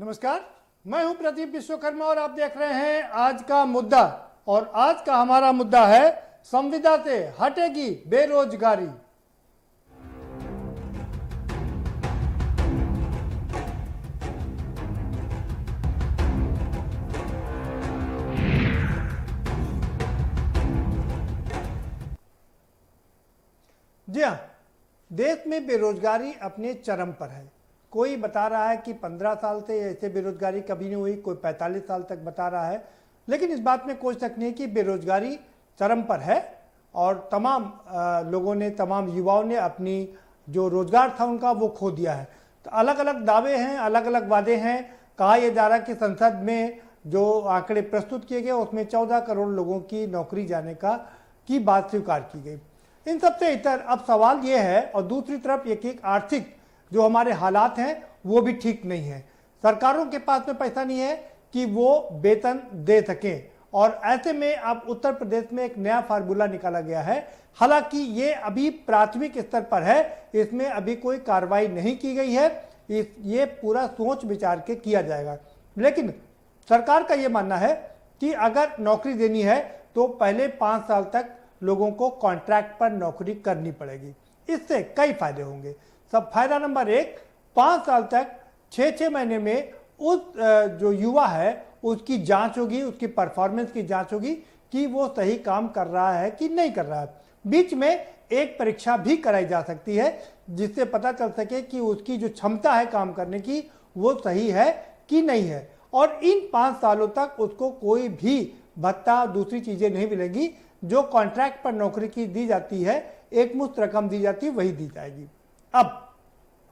नमस्कार, मैं हूं प्रदीप विश्वकर्मा और आप देख रहे हैं आज का मुद्दा। और आज का हमारा मुद्दा है संविदा से हटेगी बेरोजगारी। जी हाँ, देश में बेरोजगारी अपने चरम पर है। कोई बता रहा है कि 15 साल से ऐसे बेरोजगारी कभी नहीं हुई, कोई 45 साल तक बता रहा है, लेकिन इस बात में कोई शक नहीं कि बेरोजगारी चरम पर है और तमाम लोगों ने, तमाम युवाओं ने अपनी जो रोजगार था उनका वो खो दिया है। तो अलग अलग दावे हैं, अलग अलग वादे हैं। कहा यह जा रहा है कि संसद में जो आंकड़े प्रस्तुत किए गए उसमें 14 करोड़ लोगों की नौकरी जाने की बात स्वीकार की गई। इन सबसे इतर अब सवाल ये है, और दूसरी तरफ एक आर्थिक जो हमारे हालात हैं वो भी ठीक नहीं है। सरकारों के पास में पैसा नहीं है कि वो वेतन दे सकें, और ऐसे में अब उत्तर प्रदेश में एक नया फार्मूला निकाला गया है। हालांकि ये अभी प्राथमिक स्तर पर है, इसमें अभी कोई कार्रवाई नहीं की गई है, ये पूरा सोच विचार के किया जाएगा। लेकिन सरकार का ये मानना है कि अगर नौकरी देनी है तो पहले 5 साल तक लोगों को कॉन्ट्रैक्ट पर नौकरी करनी पड़ेगी। इससे कई फायदे होंगे। सब फायदा नंबर 1, 5 साल तक 6-6 महीने में उस जो युवा है उसकी जांच होगी, उसकी परफॉर्मेंस की जांच होगी कि वो सही काम कर रहा है कि नहीं कर रहा है। बीच में एक परीक्षा भी कराई जा सकती है जिससे पता चल सके कि उसकी जो क्षमता है काम करने की वो सही है कि नहीं है। और इन 5 सालों तक उसको कोई भी भत्ता, दूसरी चीजें नहीं मिलेंगी। जो कॉन्ट्रैक्ट पर नौकरी की दी जाती है, एक मुश्त रकम दी जाती है, वही दी जाएगी। अब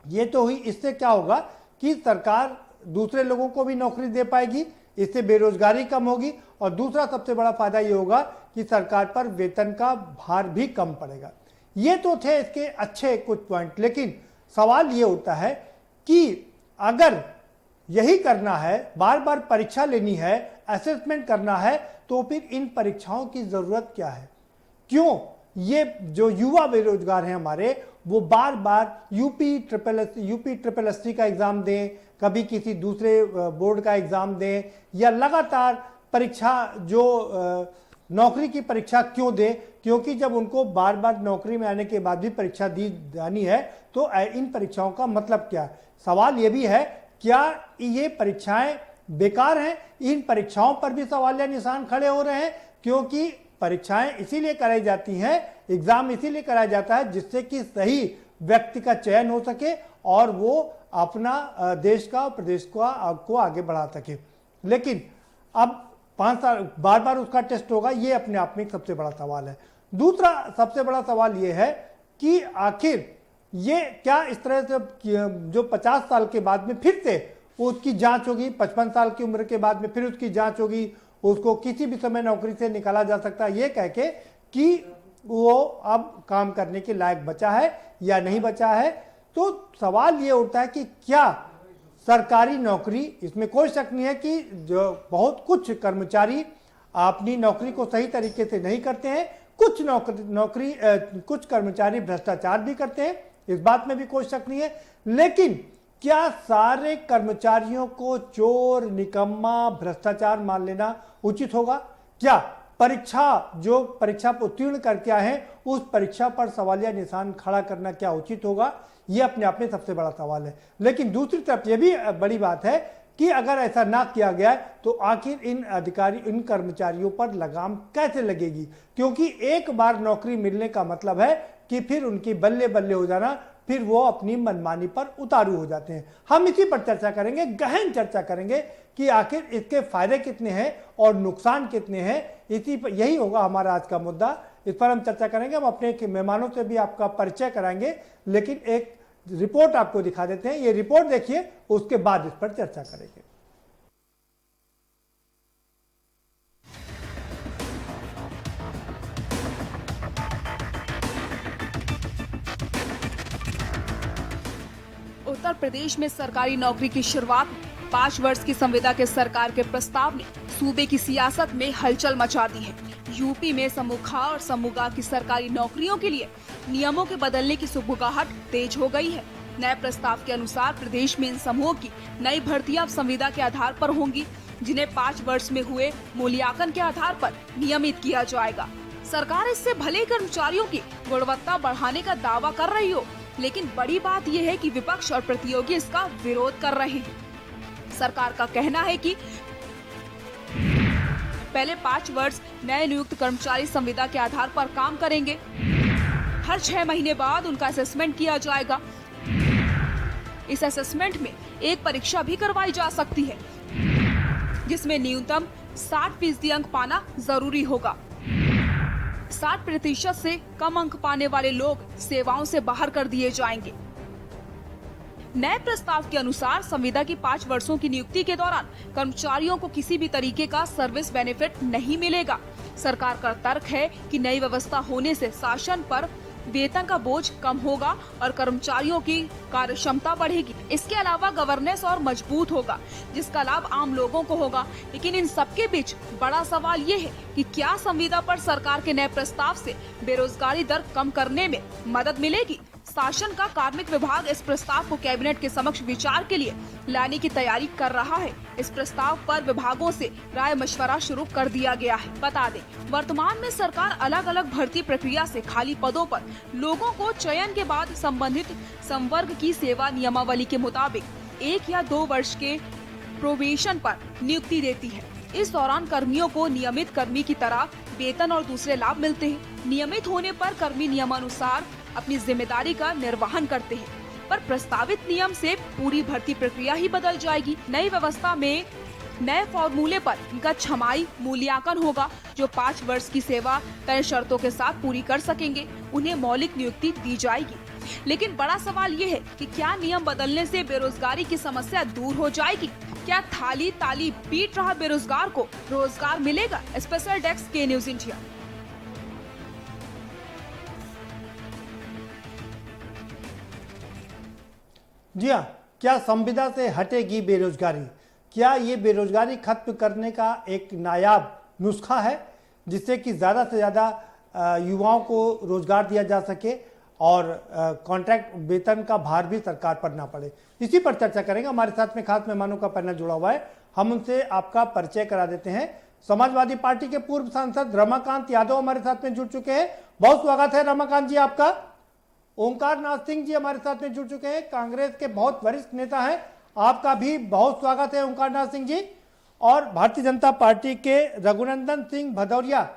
ये तो हुई, इससे क्या होगा कि सरकार दूसरे लोगों को भी नौकरी दे पाएगी, इससे बेरोजगारी कम होगी। और दूसरा सबसे बड़ा फायदा ये होगा कि सरकार पर वेतन का भार भी कम पड़ेगा। ये तो थे इसके अच्छे कुछ पॉइंट, लेकिन सवाल ये उठता है कि अगर यही करना है, बार बार परीक्षा लेनी है, असेसमेंट करना है, तो फिर इन परीक्षाओं की जरूरत क्या है? क्यों ये जो युवा बेरोजगार हैं हमारे, वो बार बार यूपी ट्रिपल एससी का एग्जाम दें, कभी किसी दूसरे बोर्ड का एग्जाम दें, या लगातार परीक्षा जो नौकरी की परीक्षा क्यों दें? क्योंकि जब उनको बार बार नौकरी में आने के बाद भी परीक्षा दी जानी है तो इन परीक्षाओं का मतलब क्या? सवाल ये भी है, क्या ये परीक्षाएं बेकार हैं? इन परीक्षाओं पर भी सवालिया निशान खड़े हो रहे हैं, क्योंकि परीक्षाएं इसीलिए कराई जाती हैं, एग्जाम इसीलिए कराया जाता है जिससे कि सही व्यक्ति का चयन हो सके और वो अपना देश का, प्रदेश को आगे बढ़ा सके। लेकिन अब 5 साल बार बार उसका टेस्ट होगा, ये अपने आप में एक सबसे बड़ा सवाल है। दूसरा सबसे बड़ा सवाल ये है कि आखिर ये क्या इस तरह से जो 50 साल के बाद में फिर से उसकी जांच होगी, 55 साल की उम्र के बाद में फिर उसकी जांच होगी, उसको किसी भी समय नौकरी से निकाला जा सकता है, ये कह के कि वो अब काम करने के लायक बचा है या नहीं बचा है। तो सवाल ये उठता है कि क्या सरकारी नौकरी, इसमें कोई शक नहीं है कि जो बहुत कुछ कर्मचारी अपनी नौकरी को सही तरीके से नहीं करते हैं, कुछ कर्मचारी भ्रष्टाचार भी करते हैं, इस बात में भी कोई शक नहीं है। लेकिन क्या सारे कर्मचारियों को चोर, निकम्मा, भ्रष्टाचार मान लेना उचित होगा? क्या जो परीक्षा उत्तीर्ण करके आए हैं उस परीक्षा पर सवालिया निशान खड़ा करना क्या उचित होगा? यह अपने आप में सबसे बड़ा सवाल है। लेकिन दूसरी तरफ यह भी बड़ी बात है कि अगर ऐसा ना किया गया तो आखिर इन कर्मचारियों पर लगाम कैसे लगेगी? क्योंकि एक बार नौकरी मिलने का मतलब है कि फिर उनकी बल्ले बल्ले हो जाना, फिर वो अपनी मनमानी पर उतारू हो जाते हैं। हम इसी पर चर्चा करेंगे, गहन चर्चा करेंगे कि आखिर इसके फायदे कितने हैं और नुकसान कितने हैं। यही होगा हमारा आज का मुद्दा। इस पर हम चर्चा करेंगे। हम अपने मेहमानों से भी आपका परिचय कराएंगे, लेकिन एक रिपोर्ट आपको दिखा देते हैं। ये रिपोर्ट देखिए, उसके बाद इस पर चर्चा करेंगे। उत्तर प्रदेश में सरकारी नौकरी की शुरुआत 5 वर्ष की संविदा के सरकार के प्रस्ताव ने सूबे की सियासत में हलचल मचा दी है। यूपी में समूह ख और समूह ग की सरकारी नौकरियों के लिए नियमों के बदलने की सुगबुगाहट तेज हो गई है। नए प्रस्ताव के अनुसार प्रदेश में इन समूहों की नई भर्तियां संविदा के आधार पर होंगी, जिन्हें 5 वर्ष में हुए मूल्यांकन के आधार पर नियमित किया जाएगा। सरकार इससे भले ही कर्मचारियों की गुणवत्ता बढ़ाने का दावा कर रही हो, लेकिन बड़ी बात यह है कि विपक्ष और प्रतियोगी इसका विरोध कर रहे हैं। सरकार का कहना है कि पहले 5 वर्ष नए नियुक्त कर्मचारी संविदा के आधार पर काम करेंगे। हर 6 महीने बाद उनका असेसमेंट किया जाएगा। इस असेसमेंट में एक परीक्षा भी करवाई जा सकती है, जिसमें न्यूनतम 60% अंक पाना जरूरी होगा। 60% से कम अंक पाने वाले लोग सेवाओं से बाहर कर दिए जाएंगे। नए प्रस्ताव के अनुसार संविदा की 5 वर्षों की नियुक्ति के दौरान कर्मचारियों को किसी भी तरीके का सर्विस बेनिफिट नहीं मिलेगा। सरकार का तर्क है कि नई व्यवस्था होने से शासन पर वेतन का बोझ कम होगा और कर्मचारियों की कार्यक्षमता बढ़ेगी। इसके अलावा गवर्नेंस और मजबूत होगा, जिसका लाभ आम लोगों को होगा। लेकिन इन सबके बीच बड़ा सवाल ये है कि क्या संविदा पर सरकार के नए प्रस्ताव से बेरोजगारी दर कम करने में मदद मिलेगी? शासन का कार्मिक विभाग इस प्रस्ताव को कैबिनेट के समक्ष विचार के लिए लाने की तैयारी कर रहा है। इस प्रस्ताव पर विभागों से राय मशवरा शुरू कर दिया गया है। बता दें, वर्तमान में सरकार अलग अलग भर्ती प्रक्रिया से खाली पदों पर लोगों को चयन के बाद संबंधित संवर्ग की सेवा नियमावली के मुताबिक 1 या 2 वर्ष के प्रोबेशन पर नियुक्ति देती है। इस दौरान कर्मियों को नियमित कर्मी की तरह वेतन और दूसरे लाभ मिलते हैं। नियमित होने पर कर्मी नियमानुसार अपनी जिम्मेदारी का निर्वहन करते हैं, पर प्रस्तावित नियम से पूरी भर्ती प्रक्रिया ही बदल जाएगी। नई व्यवस्था में नए फॉर्मूले पर इनका छमाही मूल्यांकन होगा। जो 5 वर्ष की सेवा तय शर्तों के साथ पूरी कर सकेंगे, उन्हें मौलिक नियुक्ति दी जाएगी। लेकिन बड़ा सवाल ये है कि क्या नियम बदलने से बेरोजगारी की समस्या दूर हो जाएगी? क्या थाली ताली पीट रहा बेरोजगार को रोजगार मिलेगा? स्पेशल डेस्क के न्यूज इंडिया। जी हाँ, क्या संविदा से हटेगी बेरोजगारी? क्या ये बेरोजगारी खत्म करने का एक नायाब नुस्खा है, जिससे कि ज़्यादा से ज़्यादा युवाओं को रोजगार दिया जा सके और कॉन्ट्रैक्ट वेतन का भार भी सरकार पर ना पड़े? इसी पर चर्चा करेंगे। हमारे साथ में खास मेहमानों का पैनल जुड़ा हुआ है। हम उनसे आपका परिचय करा देते हैं। समाजवादी पार्टी के पूर्व सांसद रमाकांत यादव हमारे साथ में जुड़ चुके हैं। बहुत स्वागत है रमाकांत जी आपका। ओंकार नाथ सिंह जी हमारे साथ में जुड़ चुके हैं, कांग्रेस के बहुत वरिष्ठ नेता हैं, आपका भी बहुत स्वागत है ओंकार नाथ सिंह जी। और भारतीय जनता पार्टी के रघुनंदन सिंह भदौरिया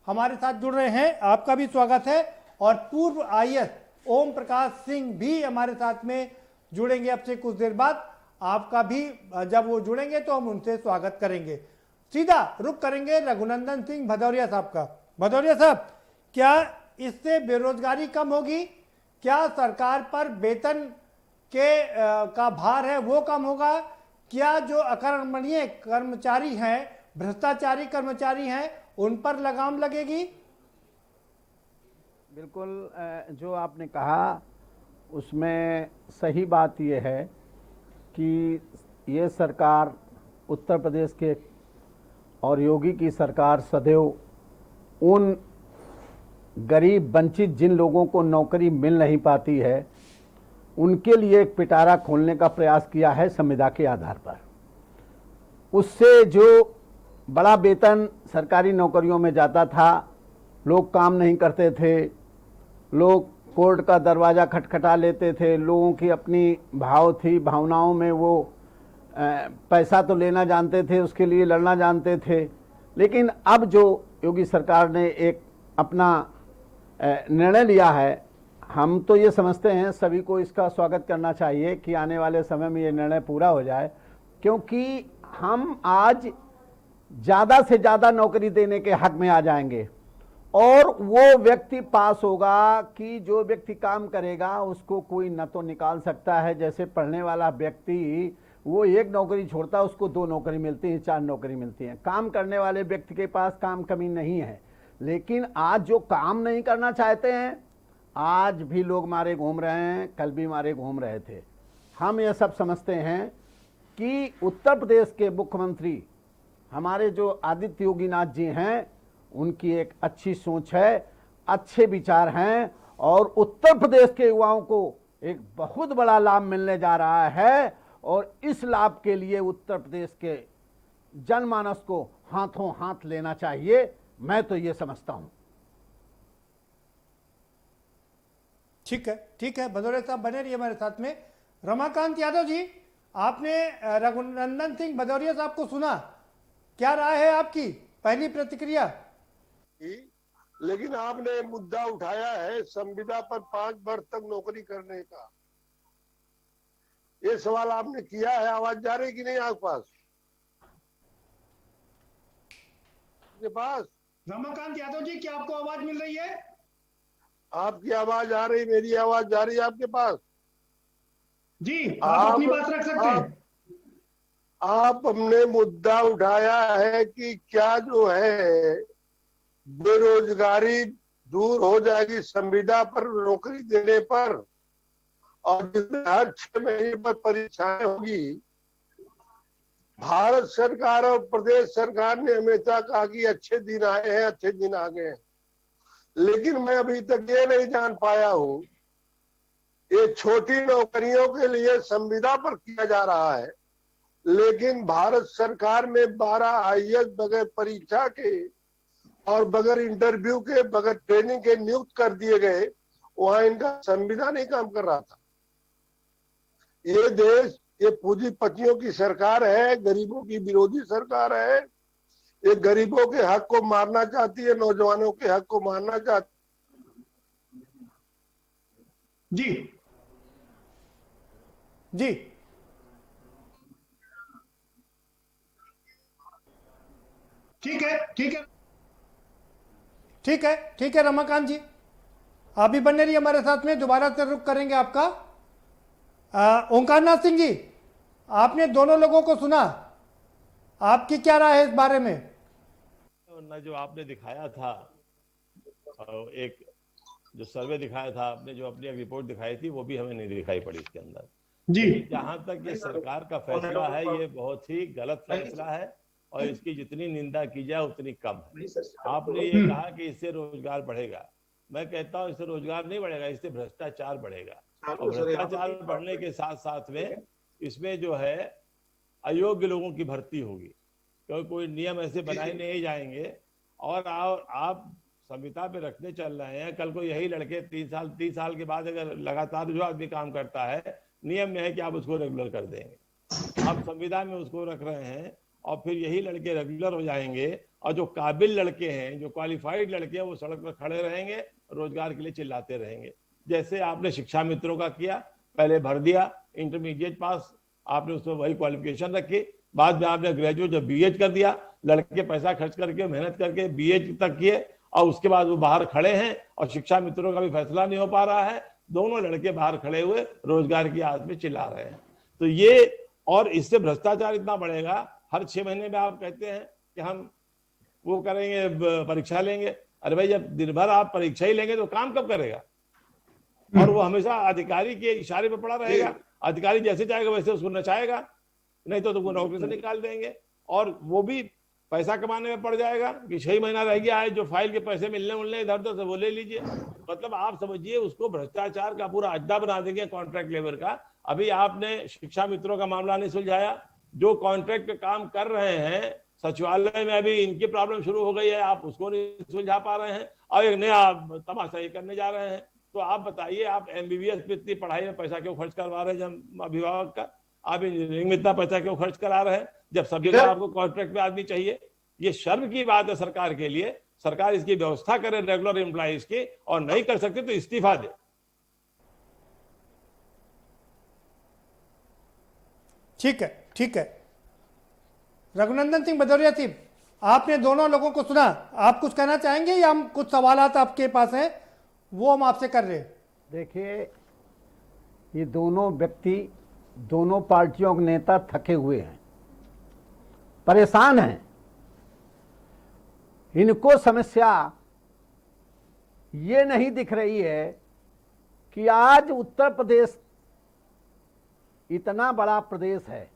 हमारे साथ जुड़ रहे हैं, आपका भी स्वागत है। और पूर्व आईएएस ओम प्रकाश सिंह भी हमारे साथ में जुड़ेंगे अब से कुछ देर बाद, आपका भी जब वो जुड़ेंगे तो हम उनसे स्वागत करेंगे। सीधा रुख करेंगे रघुनंदन सिंह भदौरिया साहब का। भदौरिया साहब, क्या इससे बेरोजगारी कम होगी? क्या सरकार पर वेतन के का भार है वो कम होगा? क्या जो अकर्मण्य कर्मचारी हैं, भ्रष्टाचारी कर्मचारी हैं, उन पर लगाम लगेगी? बिल्कुल, जो आपने कहा उसमें सही बात यह है कि ये सरकार उत्तर प्रदेश के और योगी की सरकार सदैव उन गरीब वंचित जिन लोगों को नौकरी मिल नहीं पाती है, उनके लिए एक पिटारा खोलने का प्रयास किया है संविदा के आधार पर। उससे जो बड़ा वेतन सरकारी नौकरियों में जाता था, लोग काम नहीं करते थे, लोग कोर्ट का दरवाज़ा खटखटा लेते थे, लोगों की अपनी भाव थी, भावनाओं में वो पैसा तो लेना जानते थे, उसके लिए लड़ना जानते थे। लेकिन अब जो योगी सरकार ने एक अपना निर्णय लिया है, हम तो ये समझते हैं, सभी को इसका स्वागत करना चाहिए कि आने वाले समय में ये निर्णय पूरा हो जाए, क्योंकि हम आज ज़्यादा से ज़्यादा नौकरी देने के हक में आ जाएंगे और वो व्यक्ति पास होगा कि जो व्यक्ति काम करेगा उसको कोई न तो निकाल सकता है। जैसे पढ़ने वाला व्यक्ति वो एक नौकरी छोड़ता है, उसको 2 नौकरी मिलती है, 4 नौकरी मिलती है। काम करने वाले व्यक्ति के पास काम कमी नहीं है। लेकिन आज जो काम नहीं करना चाहते हैं, आज भी लोग मारे घूम रहे हैं, कल भी मारे घूम रहे थे। हम ये सब समझते हैं कि उत्तर प्रदेश के मुख्यमंत्री हमारे जो आदित्य योगीनाथ जी हैं, उनकी एक अच्छी सोच है, अच्छे विचार हैं और उत्तर प्रदेश के युवाओं को एक बहुत बड़ा लाभ मिलने जा रहा है और इस लाभ के लिए उत्तर प्रदेश के जनमानस को हाथों हाथ लेना चाहिए, मैं तो ये समझता हूं। ठीक है भदौरिया साहब बने रहिए हमारे साथ में। रमाकांत यादव जी, आपने रघुनंदन सिंह भदौरिया साहब को सुना, क्या राय है आपकी, पहली प्रतिक्रिया? लेकिन आपने मुद्दा उठाया है संविदा पर 5 वर्ष तक नौकरी करने का, ये सवाल आपने किया है, आवाज जा रही कि नहीं आपके पास? रमाकांत यादव जी, क्या आपको आवाज मिल रही है? आपकी आवाज आ रही, मेरी आवाज जा रही है आपके पास? जी, आप अपनी बात रख सकते हैं। आपने मुद्दा उठाया है कि क्या जो है बेरोजगारी दूर हो जाएगी संविदा पर नौकरी देने पर, और जिसमें हर 6 महीने पर परीक्षाएं होगी। भारत सरकार और प्रदेश सरकार ने हमेशा कहा कि अच्छे दिन आए हैं, अच्छे दिन आ गए हैं, लेकिन मैं अभी तक ये नहीं जान पाया हूं, ये छोटी नौकरियों के लिए संविदा पर किया जा रहा है, लेकिन भारत सरकार में 12 IAS बगैर परीक्षा के और बगैर इंटरव्यू के, बगैर ट्रेनिंग के नियुक्त कर दिए गए, वहां इनका संविदा नहीं काम कर रहा था। ये देश ये पूंजीपतियों की सरकार है, गरीबों की विरोधी सरकार है, ये गरीबों के हक को मारना चाहती है, नौजवानों के हक को मारना चाहती जी जी ठीक है रमाकांत जी, आप भी बने रहिए हमारे साथ में, दोबारा से रुख करेंगे आपका। ओंकारनाथ सिंह जी, आपने दोनों लोगों को सुना, आपकी क्या राय है इस बारे में? न जो आपने दिखाया था, एक जो सर्वे दिखाया था आपने, जो अपनी रिपोर्ट दिखाई थी, वो भी हमें नहीं दिखाई पड़ी इसके अंदर जी। जहां तक ये सरकार का फैसला है, ये बहुत ही गलत फैसला है और इसकी जितनी निंदा की जाए उतनी कम है। आपने ये कहा कि इससे रोजगार बढ़ेगा, मैं कहता हूं इससे रोजगार नहीं बढ़ेगा, इससे भ्रष्टाचार बढ़ेगा, और भ्रष्टाचार बढ़ने के साथ साथ में इसमें जो है अयोग्य लोगों की भर्ती होगी, क्योंकि कोई नियम ऐसे बनाए नहीं जाएंगे। और आप संविदा पे रखने चल रहे हैं, कल को यही लड़के 30 साल के बाद अगर लगातार जो आदमी काम करता है, नियम में है कि आप उसको रेगुलर कर देंगे, आप संविदा में उसको रख रहे हैं, और फिर यही लड़के रेगुलर हो जाएंगे, और जो काबिल लड़के हैं, जो क्वालिफाइड लड़के हैं, वो सड़क पर खड़े रहेंगे, रोजगार के लिए चिल्लाते रहेंगे। जैसे आपने शिक्षा मित्रों का किया, पहले भर दिया, इंटरमीडिएट पास आपने उसमें वही क्वालिफिकेशन रखी, बाद में आपने ग्रेजुएट जब BH कर दिया, लड़के पैसा खर्च करके मेहनत करके BH तक किए, और उसके बाद वो बाहर खड़े हैं, और शिक्षा मित्रों का भी फैसला नहीं हो पा रहा है, दोनों लड़के बाहर खड़े हुए रोजगार की आस में चिल्ला रहे हैं। तो ये, और इससे भ्रष्टाचार इतना बढ़ेगा, हर 6 महीने में आप कहते हैं कि हम वो करेंगे, परीक्षा लेंगे। अरे भाई, जब दिन भर आप परीक्षा ही लेंगे तो काम कब करेगा? और वो हमेशा अधिकारी के इशारे पे पड़ा रहेगा, अधिकारी जैसे चाहेगा वैसे उसको नचाएगा, नहीं तो तुमको नौकरी से निकाल देंगे, और वो भी पैसा कमाने में पड़ जाएगा कि 6 महीना रह गया है, जो फाइल के पैसे मिलने इधर उधर से वो ले लीजिए। मतलब आप समझिए, उसको भ्रष्टाचार का पूरा अड्डा बना देंगे कॉन्ट्रैक्ट लेबर का। अभी आपने शिक्षा मित्रों का मामला नहीं सुलझाया, जो कॉन्ट्रैक्ट पे काम कर रहे हैं सचिवालय में, अभी इनकी प्रॉब्लम शुरू हो गई है, आप उसको नहीं सुलझा पा रहे हैं, और एक नया तमाशा ये करने जा रहे हैं। तो आप बताइए, आप MBBS पे इतनी पढ़ाई में पैसा क्यों खर्च करवा रहे हैं जब अभिभावक का? आप इंजीनियरिंग में इतना पैसा क्यों खर्च करा रहे हैं जब सभी का आपको कॉन्ट्रैक्ट पे आदमी चाहिए? ये शर्म की बात है सरकार के लिए। सरकार इसकी व्यवस्था करे रेगुलर एम्प्लॉइज की, और नहीं कर सकते तो इस्तीफा दे। ठीक है रघुनंदन सिंह भदौरिया सिंह, आपने दोनों लोगों को सुना, आप कुछ कहना चाहेंगे, या हम कुछ सवालात आपके पास हैं वो हम आपसे कर रहे हैं? देखिए, ये दोनों व्यक्ति, दोनों पार्टियों के नेता थके हुए हैं, परेशान हैं। इनको समस्या ये नहीं दिख रही है कि आज उत्तर प्रदेश इतना बड़ा प्रदेश है,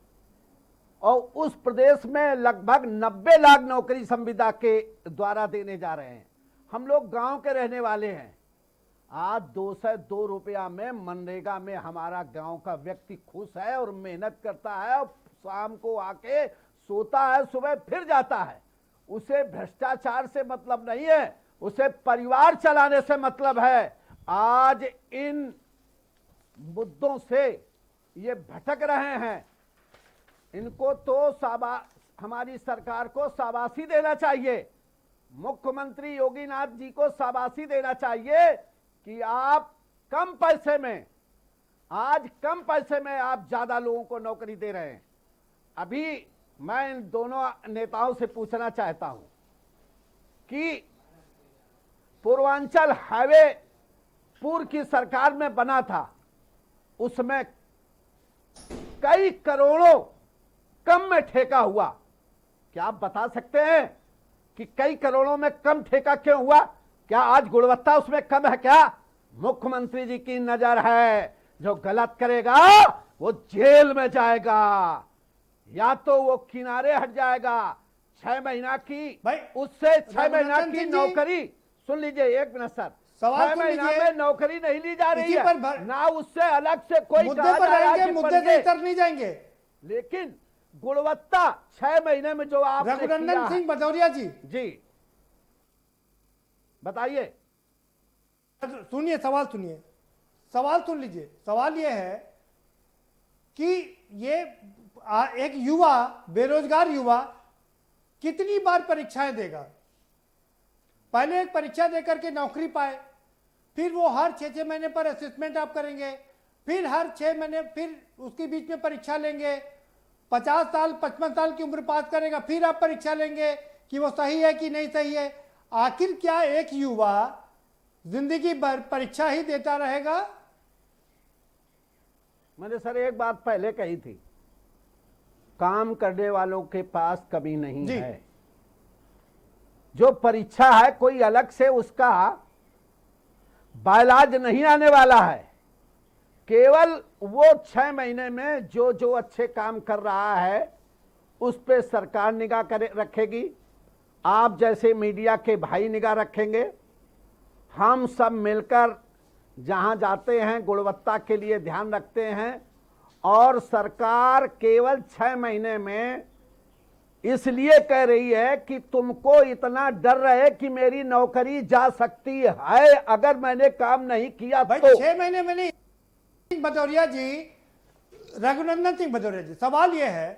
और उस प्रदेश में लगभग 90 लाख नौकरी संविदा के द्वारा देने जा रहे हैं। हम लोग गांव के रहने वाले हैं, आज 202 रुपया में मनरेगा में हमारा गांव का व्यक्ति खुश है और मेहनत करता है और शाम को आके सोता है, सुबह फिर जाता है। उसे भ्रष्टाचार से मतलब नहीं है, उसे परिवार चलाने से मतलब है। आज इन मुद्दों से ये भटक रहे हैं, इनको तो हमारी सरकार को शाबाशी देना चाहिए। मुख्यमंत्री योगीनाथ जी को शाबाशी देना चाहिए कि आप कम पैसे में, आज कम पैसे में आप ज्यादा लोगों को नौकरी दे रहे हैं। अभी मैं इन दोनों नेताओं से पूछना चाहता हूं कि पूर्वांचल हाईवे पूर्व की सरकार में बना था, उसमें कई करोड़ों कम में ठेका हुआ। क्या आप बता सकते हैं कि कई करोड़ों में कम ठेका क्यों हुआ? क्या आज गुणवत्ता उसमें कम है क्या? मुख्यमंत्री जी की नजर है, जो गलत करेगा वो जेल में जाएगा, या तो वो किनारे हट जाएगा। 6 महीना की भाई, उससे 6 महीना रघुनंदन की सिंह जी, नौकरी, सुन लीजिए एक मिनट सर, सवाल 6 सुन महीना लीजिए। में नौकरी नहीं ली जा रही इसी पर है, ना उससे अलग से कोई मुद्दे कहा पर जा रहा है रहेंगे, कि मुद्दे से पढ़िए। इतर नहीं जाएंगे। लेकिन गुणवत्ता 6 महीने में जो आपने किया रघुनंदन है- सिंह भदौरिया जी, जी बताइए। सुनिए, सवाल सुनिए, सवाल सुन लीजिए। सवाल यह है कि ये एक युवा, बेरोजगार युवा कितनी बार परीक्षाएं देगा? पहले एक परीक्षा देकर के नौकरी पाए, फिर वो हर 6-6 महीने पर असेसमेंट आप करेंगे, फिर हर 6 महीने फिर उसके बीच में परीक्षा लेंगे, 50 साल 55 साल की उम्र पास करेगा, फिर आप परीक्षा लेंगे कि वो सही है कि नहीं सही है। आखिर क्या एक युवा जिंदगी भर परीक्षा ही देता रहेगा? मैंने सर एक बात पहले कही थी, काम करने वालों के पास कमी नहीं जी। है। जो परीक्षा है कोई अलग से उसका बायलाज नहीं आने वाला है, केवल वो 6 महीने में जो जो अच्छे काम कर रहा है उस पे सरकार निगाह रखेगी, आप जैसे मीडिया के भाई निगाह रखेंगे, हम सब मिलकर जहां जाते हैं गुणवत्ता के लिए ध्यान रखते हैं। और सरकार केवल 6 महीने में इसलिए कह रही है कि तुमको इतना डर रहे कि मेरी नौकरी जा सकती है अगर मैंने काम नहीं किया भाई तो। 6 महीने में नहीं। भदौरिया जी, रघुनंदन सिंह भदौरिया जी, सवाल यह है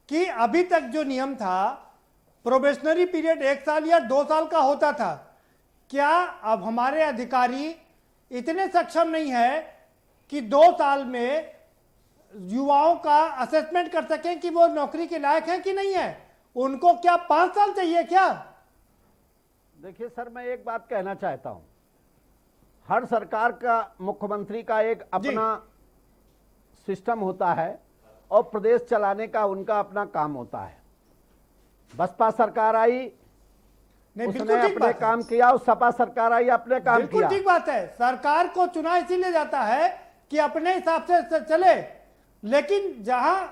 कि अभी तक जो नियम था, प्रोबेशनरी पीरियड 1 साल या 2 साल का होता था, क्या अब हमारे अधिकारी इतने सक्षम नहीं है कि 2 साल में युवाओं का असेसमेंट कर सकें कि वो नौकरी के लायक है कि नहीं है? उनको क्या 5 साल चाहिए क्या? देखिए सर, मैं एक बात कहना चाहता हूं, हर सरकार का, मुख्यमंत्री का एक अपना सिस्टम होता है और प्रदेश चलाने का उनका अपना काम होता है। बसपा सरकार आई, नहीं, उसने बिल्कुल ठीक अपने बात है। काम किया, और सपा सरकार आई अपने काम बिल्कुल किया। ठीक बात है। सरकार को चुना इसीलिए जाता है कि अपने हिसाब से चले, लेकिन जहां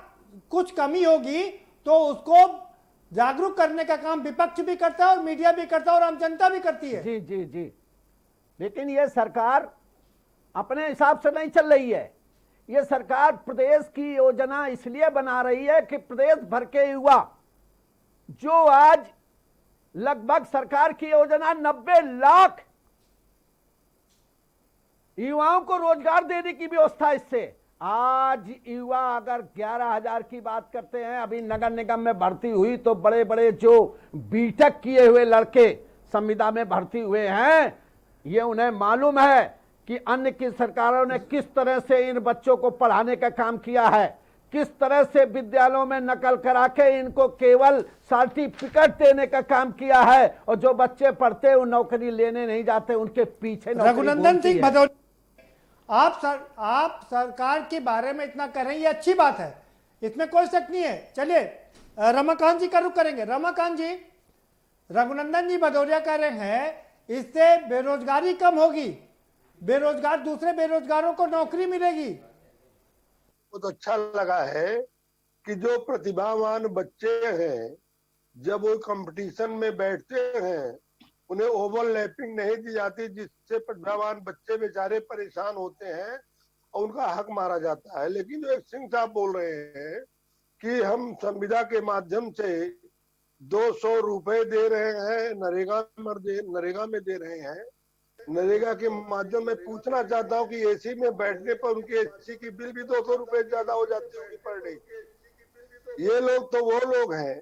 कुछ कमी होगी तो उसको जागरूक करने का काम विपक्ष भी करता है और मीडिया भी करता है और आम जनता भी करती है। जी जी जी, लेकिन ये सरकार अपने हिसाब से नहीं चल रही है। ये सरकार प्रदेश की योजना इसलिए बना रही है कि प्रदेश भर के युवा, जो आज लगभग सरकार की योजना 90 लाख युवाओं को रोजगार देने की व्यवस्था, इससे आज युवा अगर 11,000 की बात करते हैं, अभी नगर निगम में भर्ती हुई तो बड़े बड़े जो बीटेक किए हुए लड़के संविदा में भर्ती हुए हैं, ये उन्हें मालूम है कि अन्य की सरकारों ने किस तरह से इन बच्चों को पढ़ाने का काम किया है, किस तरह से विद्यालयों में नकल करा के इनको केवल सर्टिफिकेट देने का काम किया है, और जो बच्चे पढ़ते हैं वो नौकरी लेने नहीं जाते, उनके पीछे नौकरी रघुनंदन घूमती सिंह है। भदौरिया, आप सरकार के बारे में इतना कर रहे हैं, ये अच्छी बात है, इसमें कोई शक नहीं है। चलिए रमाकांत जी का रुख करेंगे। रमाकांत जी, रघुनंदन जी भदौरिया कह रहे हैं इससे बेरोजगारी कम होगी, दूसरे बेरोजगारों को नौकरी मिलेगी। बहुत अच्छा लगा है कि जो प्रतिभावान बच्चे हैं, जब वो कंपटीशन में बैठते हैं उन्हें ओवरलैपिंग नहीं दी जाती, जिससे जवान बच्चे बेचारे परेशान होते हैं और उनका हक मारा जाता है। लेकिन जो एक सिंह साहब बोल रहे हैं कि हम संविदा के माध्यम से 200 रुपए दे रहे हैं, नरेगा में दे रहे हैं। नरेगा के माध्यम में पूछना चाहता हूँ कि एसी में बैठने पर उनके एसी की बिल भी 200 रुपए ज्यादा हो जाती होगी पर डे। ये लोग तो वो लोग हैं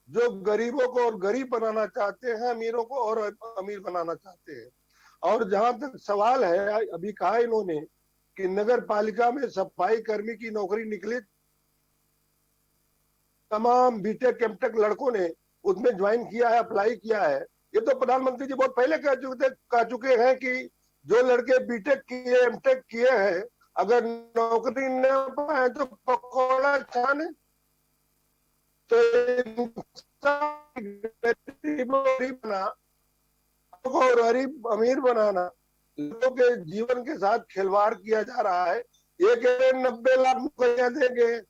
जो गरीबों को और गरीब बनाना चाहते हैं, अमीरों को और अमीर बनाना चाहते हैं। और जहां तक सवाल है, अभी कहा इन्होंने कि नगर पालिका में सफाई कर्मी की नौकरी निकली, तमाम बीटेक एमटेक लड़कों ने उसमें ज्वाइन किया है, अप्लाई किया है। ये तो प्रधानमंत्री जी बहुत पहले कह चुके हैं कि जो लड़के बीटेक किए एमटेक किए हैं, अगर नौकरी न पाए तो पकौड़ा छाने। तो गरीब अमीर बनाना, लोगों के जीवन के साथ खिलवाड़ किया जा रहा है। ये कह रहे 90 लाख नौकरियां देंगे,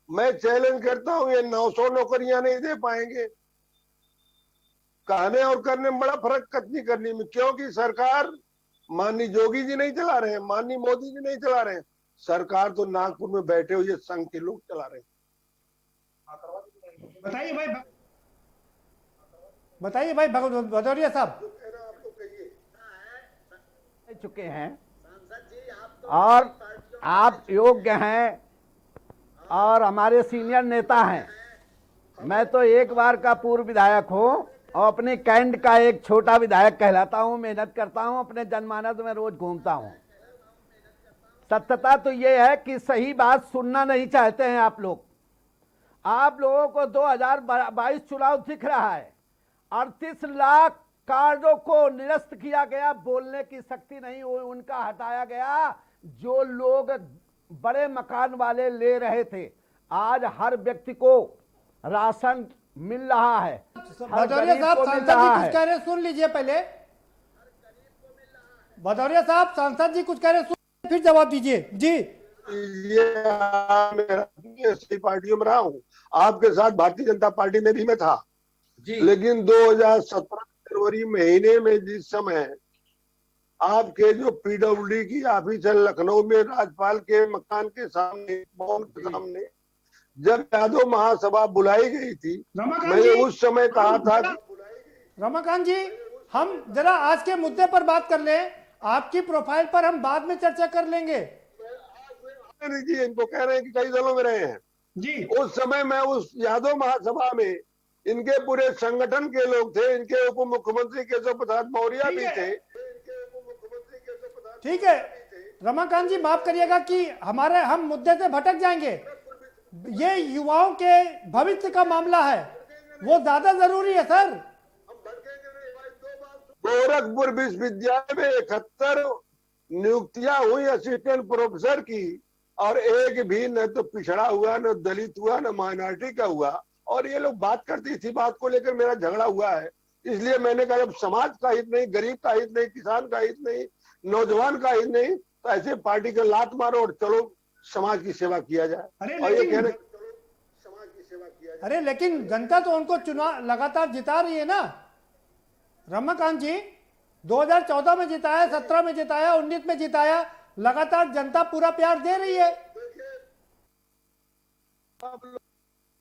मैं चैलेंज करता हूं ये 900 नौकरियां नहीं दे पाएंगे। कहने और करने में बड़ा फर्क कथनी करनी में, क्योंकि सरकार माननीय जोगी जी नहीं चला रहे हैं, माननीय मोदी जी नहीं चला रहे हैं, सरकार तो नागपुर में बैठे हुए संघ के लोग चला रहे हैं। बताइए भाई भदौरिया साहब। चुके हैं और आप योग्य हैं और हमारे सीनियर नेता हैं। मैं तो एक बार का पूर्व विधायक हूं और अपने कैंट का एक छोटा विधायक कहलाता हूं। मेहनत करता हूं, अपने जनमानस में रोज घूमता हूं। सत्यता तो ये है कि सही बात सुनना नहीं चाहते हैं आप लोग। आप लोगों को 2022 चुनाव दिख रहा है, 38 लाख कार्डों को निरस्त किया गया, बोलने की शक्ति नहीं उनका हटाया गया। जो लोग बड़े मकान वाले ले रहे थे, आज हर व्यक्ति को राशन मिल रहा है। भदौरिया साहब सांसद जी कुछ कह रहे हैं, सुन लीजिए पहले। भदौरिया साहब सांसद जी कुछ कह रहे हैं, फिर जवाब दीजिए जी। ये सही पार्टियों में रहा हूँ, आपके साथ भारतीय जनता पार्टी में भी मैं था जी। लेकिन 2017 फरवरी महीने में जिस समय आपके जो पीडब्ल्यूडी की ऑफिस है लखनऊ में, राज्यपाल के मकान के सामने, भवन के सामने, जब यादव महासभा बुलाई गई थी, मैंने उस समय कहा था कि रमाकांत जी, हम जरा आज के मुद्दे पर बात कर लें। आपकी प्रोफाइल पर हम बाद में चर्चा कर लेंगे जी। इनको कह रहे हैं कि कई दलों में रहे हैं जी। उस समय मैं उस यादव महासभा में इनके पूरे संगठन के लोग थे, इनके उप मुख्यमंत्री केशव प्रसाद मौर्य भी थे। ठीक है रमाकांत जी, माफ करिएगा कि हम मुद्दे से भटक जाएंगे। ये युवाओं के भविष्य का मामला है, वो ज्यादा जरूरी है सर। गोरखपुर विश्वविद्यालय में 71 नियुक्तियां हुई असिस्टेंट प्रोफेसर की, और एक भी न तो पिछड़ा हुआ, न दलित हुआ, न माइनॉरिटी का हुआ। और ये लोग बात करते, इसी बात को लेकर मेरा झगड़ा हुआ है। इसलिए मैंने कहा जब समाज का हित नहीं, गरीब का हित नहीं, किसान का हित नहीं, नौजवान का हित नहीं, तो ऐसे पार्टी का लात मारो और चलो समाज की सेवा किया जाए। और ये कह रहे समाज की सेवा किया जाए। अरे लेकिन जनता तो उनको चुनाव लगातार जिता रही है ना रमाकांत जी। 2014 में जिताया, 17 में जिताया, 19 में जिताया, लगातार जनता पूरा प्यार दे रही है।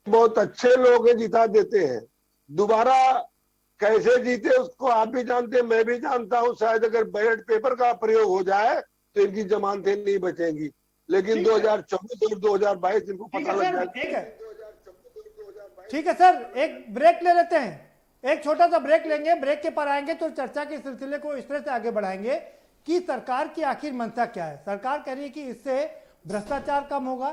बहुत अच्छे लोग जिता देते हैं, दोबारा कैसे जीते उसको आप भी जानते हैं, मैं भी जानता हूं। शायद अगर बैलेट पेपर का प्रयोग हो जाए तो इनकी जमानतें नहीं बचेंगी, लेकिन 2024 और 2022 इनको पता लग जाएगा। ठीक है सर, एक ब्रेक ले लेते हैं, एक छोटा सा ब्रेक लेंगे। ब्रेक के पर आएंगे तो चर्चा के सिलसिले को इस तरह से आगे बढ़ाएंगे कि सरकार की आखिर मंशा क्या है। सरकार कह रही है कि इससे भ्रष्टाचार कम होगा,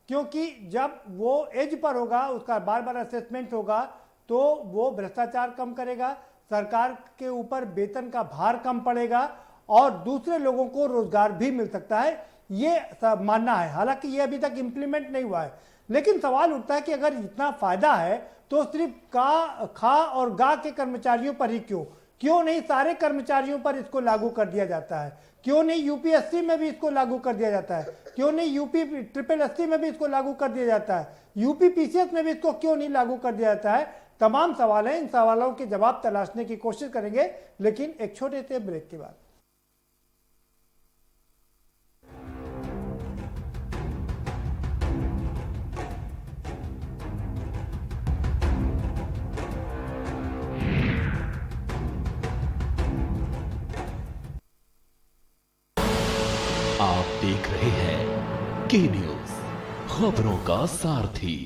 क्योंकि जब वो एज पर होगा, उसका बार बार असेसमेंट होगा, तो वो भ्रष्टाचार कम करेगा, सरकार के ऊपर वेतन का भार कम पड़ेगा और दूसरे लोगों को रोजगार भी मिल सकता है, ये मानना है। हालांकि ये अभी तक इंप्लीमेंट नहीं हुआ है, लेकिन सवाल उठता है कि अगर इतना फायदा है तो सिर्फ खा और गा के कर्मचारियों पर ही क्यों नहीं सारे कर्मचारियों पर इसको लागू कर दिया जाता है? क्यों नहीं यूपीएससी में भी इसको लागू कर दिया जाता है? क्यों नहीं यूपी ट्रिपल एससी में भी इसको लागू कर दिया जाता है? यूपी पीसीएस में भी इसको क्यों नहीं लागू कर दिया जाता है, तमाम सवाल हैं, इन सवालों के जवाब तलाशने की कोशिश करेंगे, लेकिन एक छोटे से ब्रेक के बाद। आप देख रहे हैं के न्यूज, खबरों का सारथी।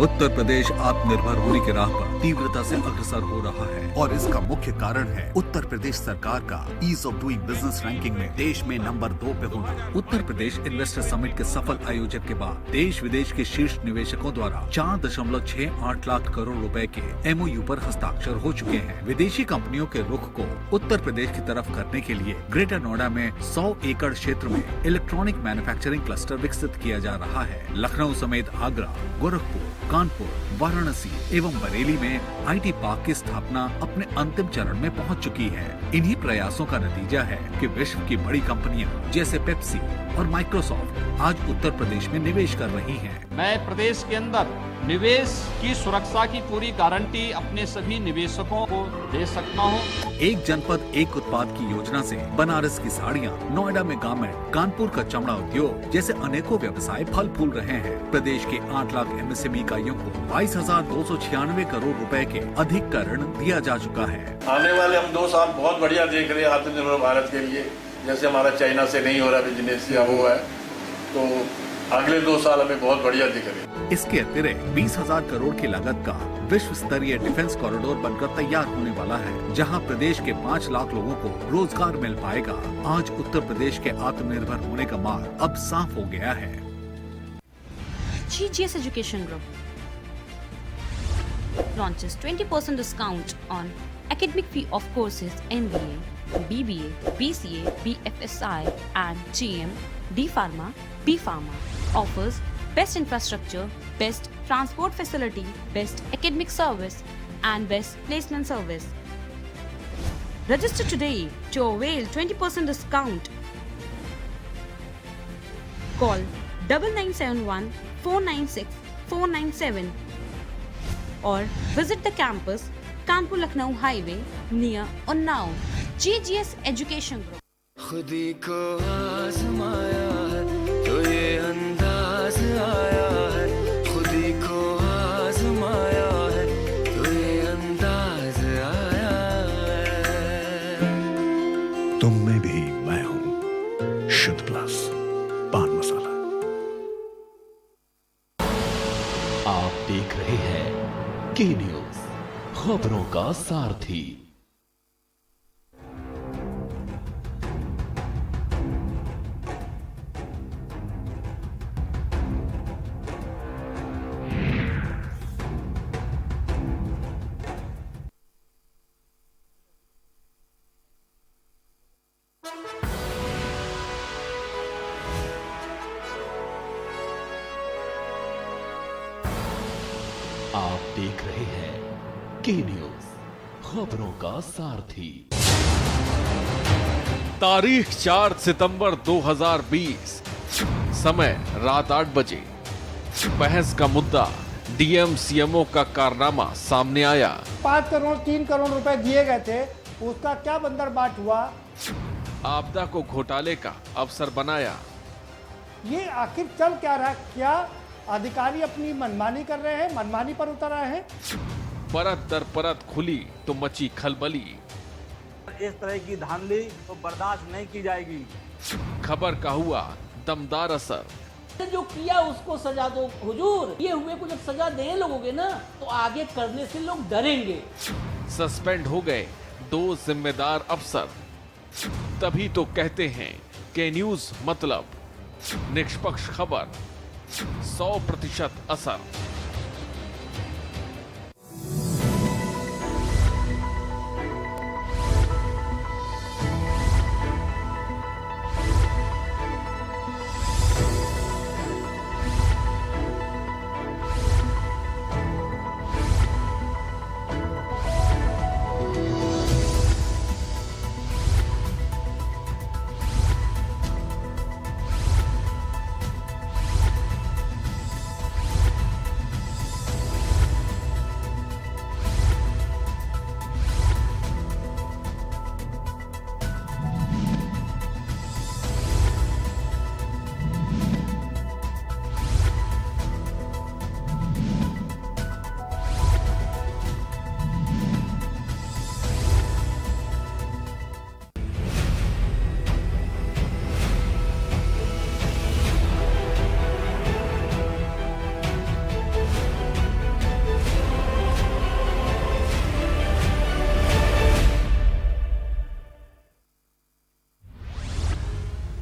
उत्तर प्रदेश आत्मनिर्भर होने की राह पर तीव्रता से अग्रसर हो रहा है और इसका मुख्य कारण है उत्तर प्रदेश सरकार का ease of doing business ranking में देश में नंबर 2 पे होना। उत्तर प्रदेश इन्वेस्टर समिट के सफल आयोजन के बाद देश विदेश के शीर्ष निवेशकों द्वारा 4.68 लाख करोड़ रुपए के MOU पर हस्ताक्षर हो चुके हैं। विदेशी कंपनियों के रुख को उत्तर प्रदेश की तरफ करने के लिए ग्रेटर नोएडा में 100 एकड़ क्षेत्र में इलेक्ट्रॉनिक मैन्युफैक्चरिंग क्लस्टर विकसित किया जा रहा है। लखनऊ समेत आगरा, गोरखपुर, कानपुर, वाराणसी एवं बरेली में IT पार्क की स्थापना अपने अंतिम चरण में पहुंच चुकी है। इन्हीं प्रयासों का नतीजा है कि विश्व की बड़ी कंपनियां जैसे पेप्सी और माइक्रोसॉफ्ट आज उत्तर प्रदेश में निवेश कर रही हैं। मैं प्रदेश के अंदर निवेश की सुरक्षा की पूरी गारंटी अपने सभी निवेशकों को दे सकता हूं। एक जनपद एक उत्पाद की योजना से बनारस की साड़ियाँ, नोएडा में गारमेंट, कानपुर का चमड़ा उद्योग जैसे अनेकों व्यवसाय फल फूल रहे हैं। प्रदेश के 8 लाख MSME इकाइयों को 22,296 करोड़ रुपए के अधिक का ऋण दिया जा चुका है। आने वाले हम 2 साल बहुत बढ़िया देख रहे हैं आत्मनिर्भर भारत के लिए। जैसे हमारा चाइना से नहीं हो रहा बिजनेस या वो है, तो अगले 2 साल हमें बहुत बढ़िया दिख रहे हैं। इसके अतिरिक्त 20,000 करोड़ की लागत का विश्व स्तरीय डिफेंस कॉरिडोर बनकर तैयार होने वाला है, जहां प्रदेश के 5 लाख लोगों को रोजगार मिल पाएगा। आज उत्तर प्रदेश के आत्मनिर्भर होने का मार्ग अब साफ हो गया है। GGS Education Group launches 20% discount on academic fee of courses MBA, BBA, BCA, BFSI and GM, D Pharma, B Pharma. Offers best infrastructure, best transport facility, best academic service and best placement service. Register today to avail 20% discount. Call 9971 496 497 or visit the campus Kanpur Lucknow Highway near Unnao. GGS Education Group. खुदी को आजमाया है तो ये अंदाज आया है, खुदी को आजमाया है तो ये अंदाज आया है। तुम में भी मैं हूँ, शुद्ध प्लस पान मसाला। आप देख रहे हैं के न्यूज, खबरों का सारथी। आप देख रहे हैं के न्यूज, खबरों का सारथी। तारीख 4 सितंबर 2020, समय रात 8 बजे। बहस का मुद्दा DM CMO का कारनामा सामने आया। 5 करोड़ 3 करोड़ रुपए दिए गए थे, उसका क्या बंदरबाट हुआ? आपदा को घोटाले का अवसर बनाया। ये आखिर चल क्या रहा है? क्या अधिकारी अपनी मनमानी कर रहे हैं, मनमानी पर उतर आए हैं? परत दर परत खुली तो मची खलबली। इस तरह की धांधली तो बर्दाश्त नहीं की जाएगी। खबर का हुआ दमदार असर। जो किया उसको सजा दो हुजूर। ये हुए को जब सजा देने लगोगे ना तो आगे करने से लोग डरेंगे। सस्पेंड हो गए 2 जिम्मेदार अफसर। तभी तो कहते हैं कि न्यूज मतलब निष्पक्ष खबर, 100% असर।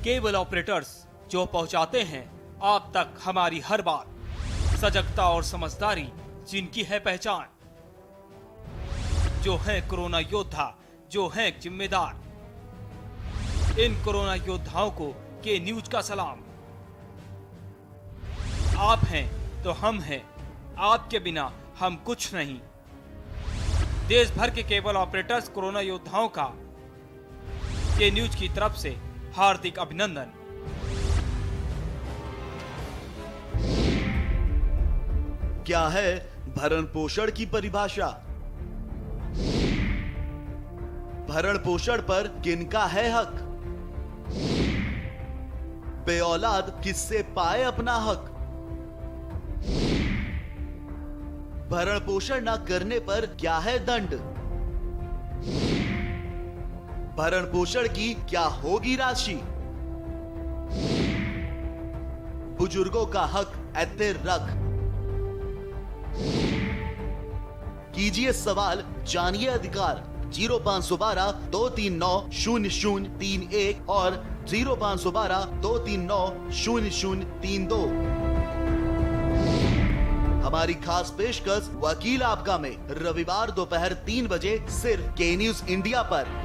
केबल ऑपरेटर्स जो पहुंचाते हैं आप तक हमारी हर बात, सजगता और समझदारी जिनकी है पहचान, जो है कोरोना योद्धा, जो है जिम्मेदार। इन कोरोना योद्धाओं को के न्यूज का सलाम। आप हैं तो हम हैं, आपके बिना हम कुछ नहीं। देश भर के केबल ऑपरेटर्स कोरोना योद्धाओं का के न्यूज की तरफ से हार्दिक अभिनंदन। क्या है भरण पोषण की परिभाषा? भरण पोषण पर किनका है हक? बेऔलाद किससे पाए अपना हक? भरण पोषण न करने पर क्या है दंड? भरण पोषण की क्या होगी राशि? बुजुर्गों का हक ऐते रख। कीजिए सवाल, जानिए अधिकार। 0512 239 0031 और 0512 239 0032। हमारी खास पेशकश वकील आपका में रविवार दोपहर 3 बजे सिर्फ के न्यूज इंडिया पर।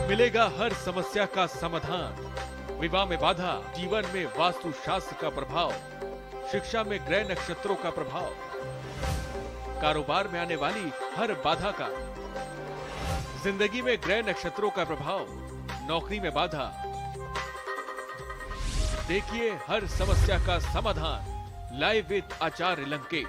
मिलेगा हर समस्या का समाधान। विवाह में बाधा, जीवन में वास्तु शास्त्र का प्रभाव, शिक्षा में ग्रह नक्षत्रों का प्रभाव, कारोबार में आने वाली हर बाधा का, जिंदगी में ग्रह नक्षत्रों का प्रभाव, नौकरी में बाधा। देखिए हर समस्या का समाधान लाइव विद आचार्य लंकेश।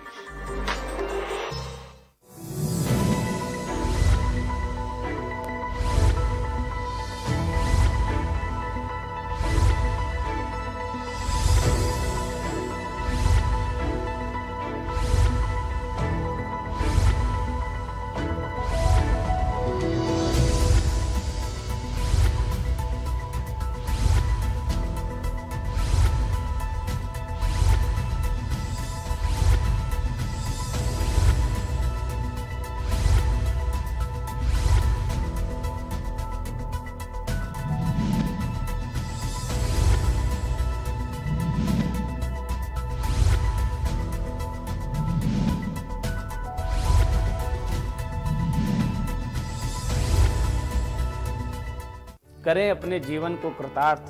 करें अपने जीवन को कृतार्थ,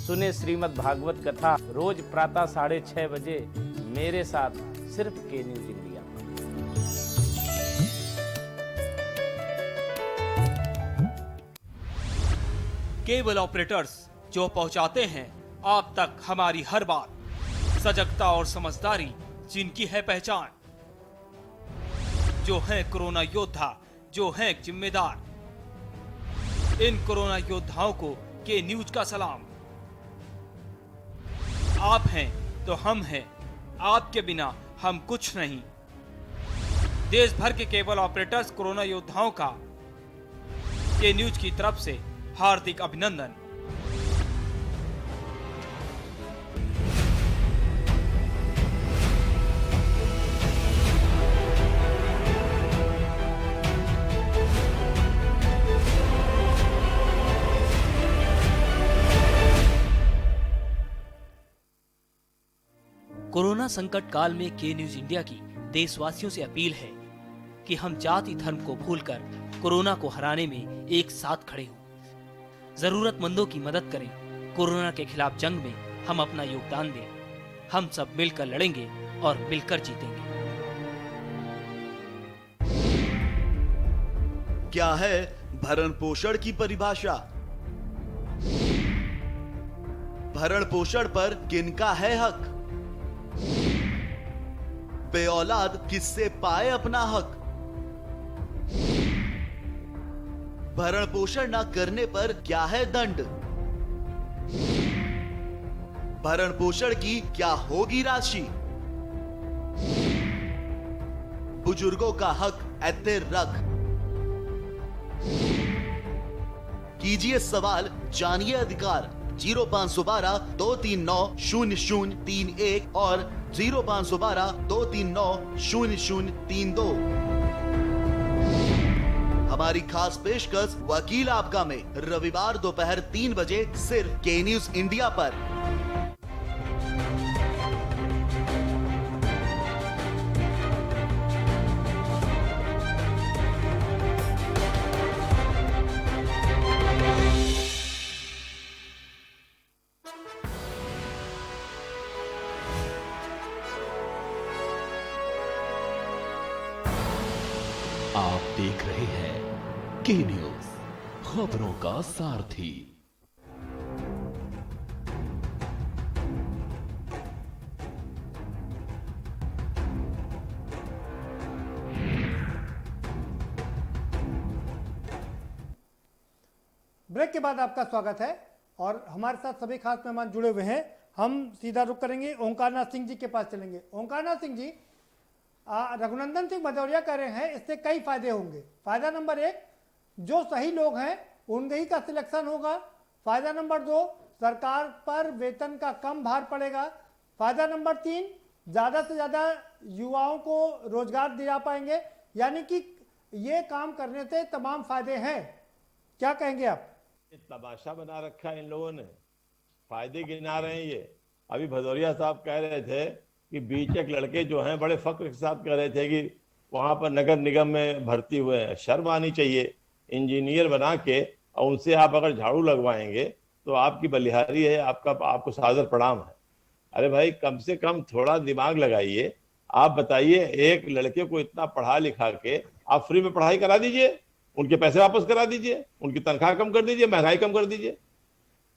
सुने श्रीमद् भागवत कथा रोज प्रातः 6:30 बजे मेरे साथ सिर्फ के न्यूज इंडिया। केबल ऑपरेटर्स जो पहुंचाते हैं आप तक हमारी हर बात, सजगता और समझदारी जिनकी है पहचान, जो है कोरोना योद्धा, जो है जिम्मेदार। इन कोरोना योद्धाओं को के न्यूज का सलाम। आप हैं तो हम हैं, आपके बिना हम कुछ नहीं। देश भर के केबल ऑपरेटर्स कोरोना योद्धाओं का के न्यूज की तरफ से हार्दिक अभिनंदन। कोरोना संकट काल में के न्यूज इंडिया की देशवासियों से अपील है कि हम जाति धर्म को भूलकर कोरोना को हराने में एक साथ खड़े हों। जरूरतमंदों की मदद करें। कोरोना के खिलाफ जंग में हम अपना योगदान दें। हम सब मिलकर लड़ेंगे और मिलकर जीतेंगे। क्या है भरण पोषण की परिभाषा? भरण पोषण पर किनका है हक? बेऔलाद किससे पाए अपना हक? भरण पोषण न करने पर क्या है दंड? भरण पोषण की क्या होगी राशि? बुजुर्गों का हक ऐते रख। कीजिए सवाल, जानिए अधिकार। 0512-239-0031 और 0512-239-0032। हमारी खास पेशकश वकील आपका में रविवार दोपहर 3 बजे सिर्फ के न्यूज इंडिया पर। आप देख रहे हैं के न्यूज, खबरों का सारथी। ब्रेक के बाद आपका स्वागत है और हमारे साथ सभी खास मेहमान जुड़े हुए हैं। हम सीधा रुख करेंगे, ओंकारनाथ सिंह जी के पास चलेंगे। ओंकारनाथ सिंह जी, रघुनंदन सिंह भदौरिया कह रहे हैं इससे कई फायदे होंगे। फायदा नंबर 1, जो सही लोग हैं उनके ही का सिलेक्शन होगा। फायदा नंबर 2, सरकार पर वेतन का कम भार पड़ेगा। फायदा नंबर 3, ज्यादा से ज्यादा युवाओं को रोजगार दिला पाएंगे। यानी कि ये काम करने से तमाम फायदे हैं। क्या कहेंगे आप? तमाशा बना रखा है इन लोगों ने, फायदे गिना रहे हैं ये। अभी भदौरिया साहब कह रहे थे कि बीटेक लड़के जो हैं बड़े फक्र के साथ कह रहे थे कि वहां पर नगर निगम में भर्ती हुए हैं। शर्म आनी चाहिए। इंजीनियर बना के और उनसे आप अगर झाड़ू लगवाएंगे तो आपकी बलिहारी है, आपको सादर प्रणाम है। अरे भाई, कम से कम थोड़ा दिमाग लगाइए। आप बताइए, एक लड़के को इतना पढ़ा लिखा के आप फ्री में पढ़ाई करा दीजिए, उनके पैसे वापस करा दीजिए, उनकी तनख्वाह कम कर दीजिए, महंगाई कम कर दीजिए।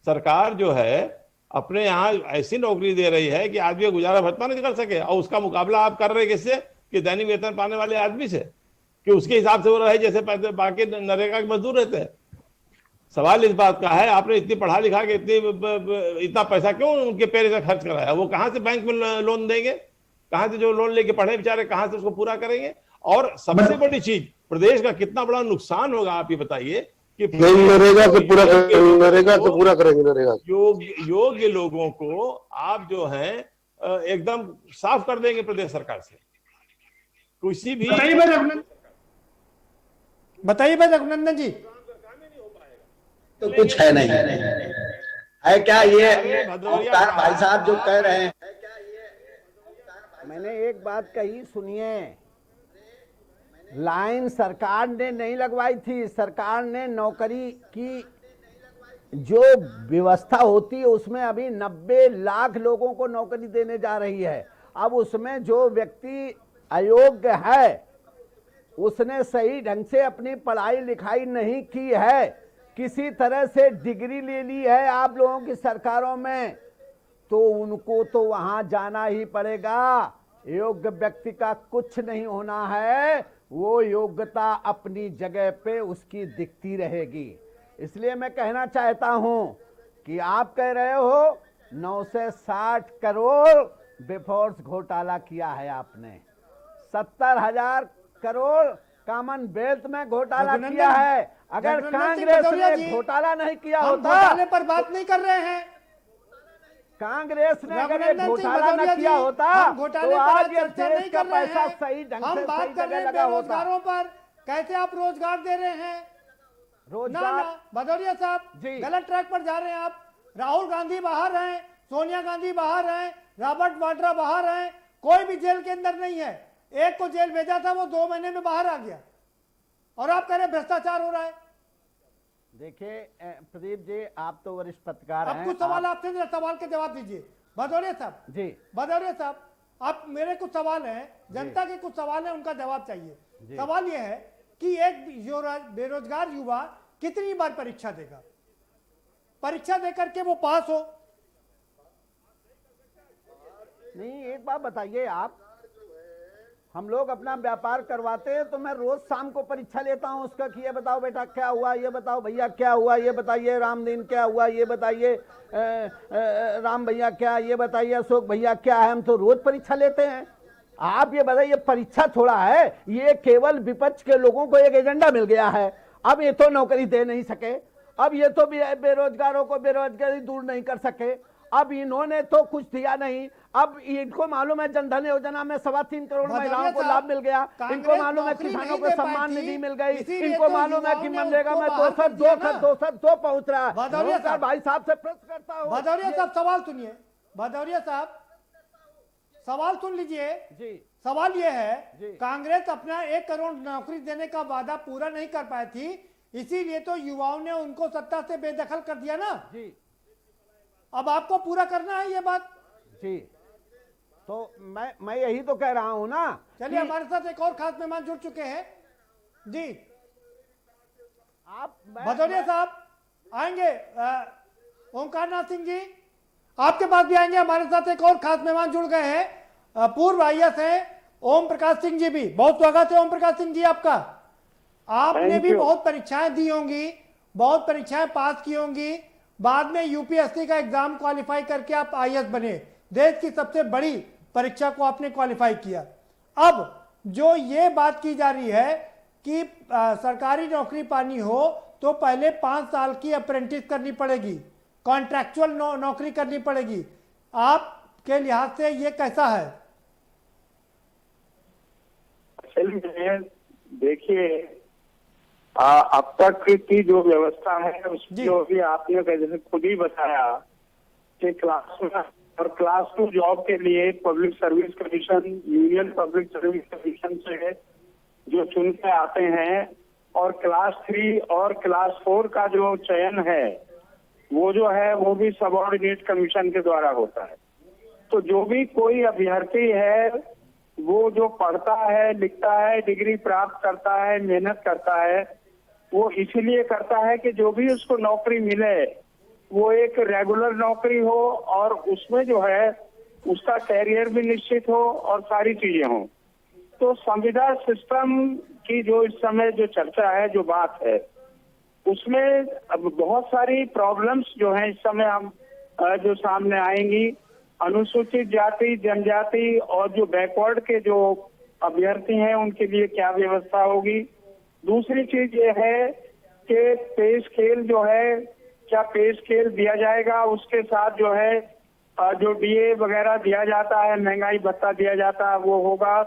सरकार जो है अपने यहाँ ऐसी नौकरी दे रही है कि आदमी गुजारा भत्ता नहीं कर सके, और उसका मुकाबला आप कर रहे किससे? कि दैनिक वेतन पाने वाले आदमी से, कि उसके हिसाब से वो रहे जैसे बाकी नरेगा के मजदूर रहते हैं। सवाल इस बात का है, आपने इतनी पढ़ा लिखा के इतना पैसा क्यों उनके पैसे से खर्च कराया? वो कहाँ से बैंक में लोन देंगे? कहाँ से जो लोन लेके पढ़े बेचारे कहाँ से उसको पूरा करेंगे? और सबसे बड़ी चीज, प्रदेश का कितना बड़ा नुकसान होगा आप ये बताइए कि नरेगा से पूरा करेंगे। नरेगा योग्य लोगों को आप जो है एकदम साफ कर देंगे प्रदेश सरकार से। किसी भी बताइए भाई रघुनंदन जी। तो कुछ है नहीं है क्या ये ओंकार भाई साहब जो कह रहे हैं? मैंने एक बात कही, सुनिए। लाइन सरकार ने नहीं लगवाई थी। सरकार ने नौकरी की जो व्यवस्था होती है उसमें अभी 90 लाख लोगों को नौकरी देने जा रही है। अब उसमें जो व्यक्ति अयोग्य है, उसने सही ढंग से अपनी पढ़ाई लिखाई नहीं की है, किसी तरह से डिग्री ले ली है आप लोगों की सरकारों में, तो उनको तो वहां जाना ही पड़ेगा। योग्य व्यक्ति का कुछ नहीं होना है, वो योग्यता अपनी जगह पे उसकी दिखती रहेगी। इसलिए मैं कहना चाहता हूं कि आप कह रहे हो 960 करोड़ बेफोर्स घोटाला किया है आपने, 70,000 करोड़ कॉमनवेल्थ में घोटाला किया है। अगर कांग्रेस ने घोटाला नहीं किया होता, घोटाले पर बात नहीं कर रहे हैं। कांग्रेस ने अगर घोटाला न किया होता तो आज ये देश का पैसा सही ढंग से सही जगह लगा होता। बेरोजगारों पर कैसे आप रोजगार दे रहे हैं? रोजगार भदौरिया साहब गलत ट्रैक पर जा रहे हैं आप। राहुल गांधी बाहर हैं, सोनिया गांधी बाहर हैं, रॉबर्ट वाड्रा बाहर हैं, कोई भी जेल के अंदर नहीं है। एक को जेल भेजा था, वो 2 महीने में बाहर आ गया, और आप कह रहे भ्रष्टाचार हो रहा है। देखिए प्रदीप जी, आप तो वरिष्ठ पत्रकार हैं। अब कुछ सवाल आपसे सवाल के जवाब दीजिए भदौरिया साहब जी। भदौरिया साहब, आप मेरे कुछ सवाल हैं, जनता के कुछ सवाल हैं, उनका जवाब चाहिए। सवाल यह है कि एक बेरोजगार युवा कितनी बार परीक्षा देगा? परीक्षा देकर के वो पास हो? नहीं, एक बात बताइए आप, हम लोग अपना व्यापार करवाते हैं तो मैं रोज शाम को परीक्षा लेता हूं उसका कि ये बताओ बेटा क्या हुआ, ये बताओ भैया क्या हुआ, ये बताइए रामदीन क्या हुआ, ये बताइए राम भैया क्या, ये बताइए अशोक भैया क्या है। हम तो रोज परीक्षा लेते हैं। आप ये बताइए, परीक्षा थोड़ा है, ये केवल विपक्ष के लोगों को एक एजेंडा मिल गया है। अब ये तो नौकरी दे नहीं सके, अब ये तो बेरोजगारों को बेरोजगारी दूर नहीं कर सके। अब इन्होंने तो कुछ दिया नहीं। अब इनको मालूम है जनधन योजना में 3.25 करोड़ महिलाओं को लाभ मिल गया। इनको मालूम है किसानों को सम्मान निधि मिल गई। इनको मालूम है कि मनरेगा में 202 पहुंच रहा है। भदौरिया भाई साहब से प्रश्न करता हूँ। भदौरिया साहब सवाल सुनिए। भदौरिया साहब सवाल सुन लीजिए जी। सवाल ये है, कांग्रेस अपना 1 करोड़ नौकरी देने का वादा पूरा नहीं कर पाई थी, इसीलिए तो युवाओं ने उनको सत्ता से बेदखल कर दिया ना जी। अब आपको पूरा करना है ये बात जी। तो मैं यही तो कह रहा हूं ना। चलिए हमारे साथ एक और खास मेहमान जुड़ चुके हैं जी। आप भदौरिया साहब आएंगे। ओंकार नाथ सिंह जी आपके पास भी आएंगे। हमारे साथ एक और खास मेहमान जुड़ गए हैं, पूर्व आईएएस हैं ओम प्रकाश सिंह जी भी। बहुत स्वागत है ओम प्रकाश सिंह जी आपका। आपने भी बहुत परीक्षाएं दी होंगी, बहुत परीक्षाएं पास की होंगी, बाद में यूपीएससी का एग्जाम क्वालिफाई करके आप आईएएस बने। देश की सबसे बड़ी परीक्षा को आपने क्वालिफाई किया। अब जो ये बात की जा रही है कि सरकारी नौकरी पानी हो तो पहले 5 साल की अप्रेंटिस करनी पड़ेगी, कॉन्ट्रैक्चुअल नौकरी करनी पड़ेगी। आपके लिहाज से ये कैसा है? देखिए अब तक की जो व्यवस्था है उसकी जो भी आपने जैसे खुद ही बताया कि क्लास 1 और क्लास 2 जॉब के लिए public service commission, union public service commission से जो चुन के आते हैं, और क्लास 3 और क्लास 4 का जो चयन है वो जो है वो भी सबऑर्डिनेट कमीशन के द्वारा होता है। तो जो भी कोई अभ्यर्थी है वो जो पढ़ता है, लिखता है, डिग्री प्राप्त करता है, मेहनत करता है, वो इसीलिए करता है कि जो भी उसको नौकरी मिले वो एक रेगुलर नौकरी हो और उसमें जो है उसका कैरियर भी निश्चित हो और सारी चीजें हो। तो संविदा सिस्टम की जो इस समय जो चर्चा है, जो बात है, उसमें अब बहुत सारी प्रॉब्लम्स जो हैं इस समय हम जो सामने आएंगी। अनुसूचित जाति, जनजाति और जो बैकवर्ड के जो अभ्यर्थी हैं उनके लिए क्या व्यवस्था होगी। दूसरी चीज ये है कि पे स्केल जो है, क्या पे स्केल दिया जाएगा, उसके साथ जो है जो डीए वगैरह दिया जाता है, महंगाई भत्ता दिया जाता है, वो होगा।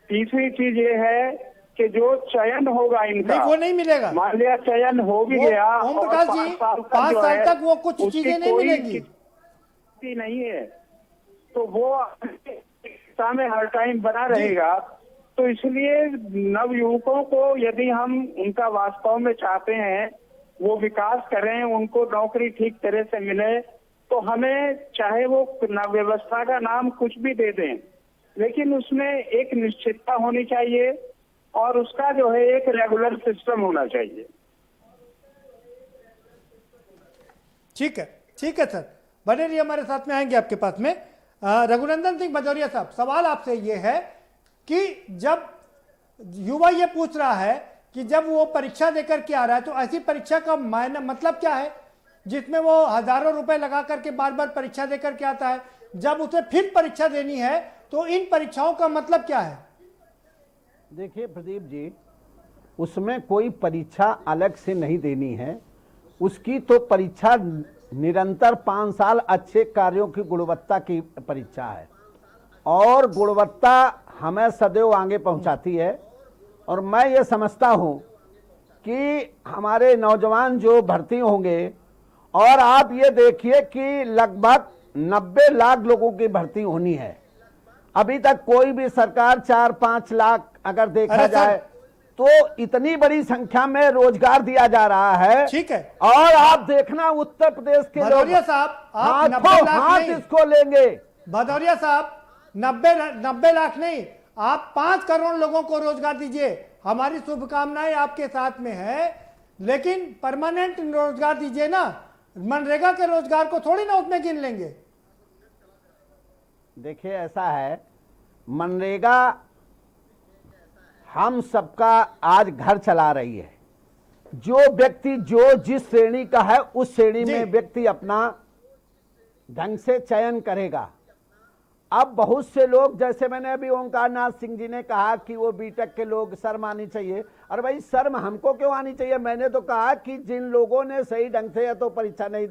तीसरी चीज ये है कि जो चयन होगा इनका, नहीं, वो नहीं मिलेगा। मान लिया चयन हो भी गया ओम प्रकाश जी 5 साल तक वो कुछ चीजें नहीं मिलेंगी नहीं है, तो वो में हर टाइम बना रहेगा। तो इसलिए नव युवकों को यदि हम उनका वास्तव में चाहते हैं वो विकास करें, उनको नौकरी ठीक तरह से मिले, तो हमें चाहे वो व्यवस्था का नाम कुछ भी दे दें, लेकिन उसमें एक निश्चितता होनी चाहिए और उसका जो है एक रेगुलर सिस्टम होना चाहिए। ठीक है सर, बने रहिए, हमारे साथ में आएंगे आपके पास में। रघुनंदन सिंह भदौरिया साहब, सवाल आपसे ये है कि जब युवा ये पूछ रहा है कि जब वो परीक्षा देकर के आ रहा है तो ऐसी परीक्षा का मायना मतलब क्या है जिसमें वो हजारों रुपए लगा करके बार बार परीक्षा देकर के आता है, जब उसे फिर परीक्षा देनी है तो इन परीक्षाओं का मतलब क्या है? देखिए प्रदीप जी, उसमें कोई परीक्षा अलग से नहीं देनी है, उसकी तो परीक्षा निरंतर 5 साल अच्छे कार्यों की गुणवत्ता की परीक्षा है और गुणवत्ता हमें सदैव आगे पहुंचाती है। और मैं ये समझता हूं कि हमारे नौजवान जो भर्ती होंगे, और आप ये देखिए कि लगभग 90 लाख लोगों की भर्ती होनी है। अभी तक कोई भी सरकार 4-5 लाख अगर देखा जाए तो इतनी बड़ी संख्या में रोजगार दिया जा रहा है। ठीक है, और आप देखना उत्तर प्रदेश के भदौरिया साहब, आप 90 लाख इसको लेंगे। भदौरिया साहब 90 लाख नहीं, आप 5 करोड़ लोगों को रोजगार दीजिए। हमारी शुभकामनाएं आपके साथ में है, लेकिन परमानेंट रोजगार दीजिए ना, मनरेगा के रोजगार को थोड़ी ना उसमें गिन लेंगे। देखिए ऐसा है, मनरेगा हम सबका आज घर चला रही है। जो व्यक्ति जो जिस श्रेणी का है उस श्रेणी में व्यक्ति अपना ढंग से चयन करेगा। अब बहुत से लोग, जैसे मैंने अभी ओंकार नाथ सिंह जी ने कहा कि वो बीटेक के लोग शर्म आनी चाहिए। अरे भाई शर्म हमको क्यों आनी चाहिए? मैंने तो कहा कि जिन लोगों ने सही ढंग से या तो परीक्षा नहीं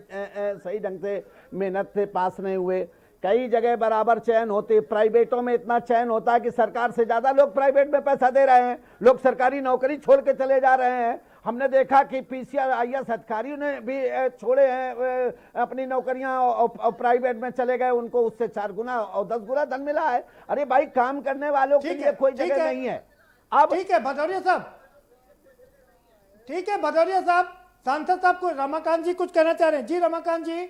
सही ढंग से मेहनत से पास नहीं हुए, कई जगह बराबर चयन होते, प्राइवेटों में इतना चयन होता है कि सरकार से ज्यादा लोग प्राइवेट में पैसा दे रहे हैं, लोग सरकारी नौकरी छोड़ के चले जा रहे हैं। हमने देखा कि पीसीआर आईएएस अधिकारियों ने भी छोड़े हैं अपनी नौकरियां और प्राइवेट में चले गए, उनको उससे 4 गुना और 10 गुना धन मिला है। अरे भाई काम करने वालों के लिए कोई जगह नहीं है। अब ठीक है भदौरिया साहब, ठीक है भदौरिया साहब, सांसद साहब को रमाकांत जी कुछ कहना चाह रहे हैं। जी रमाकांत जी,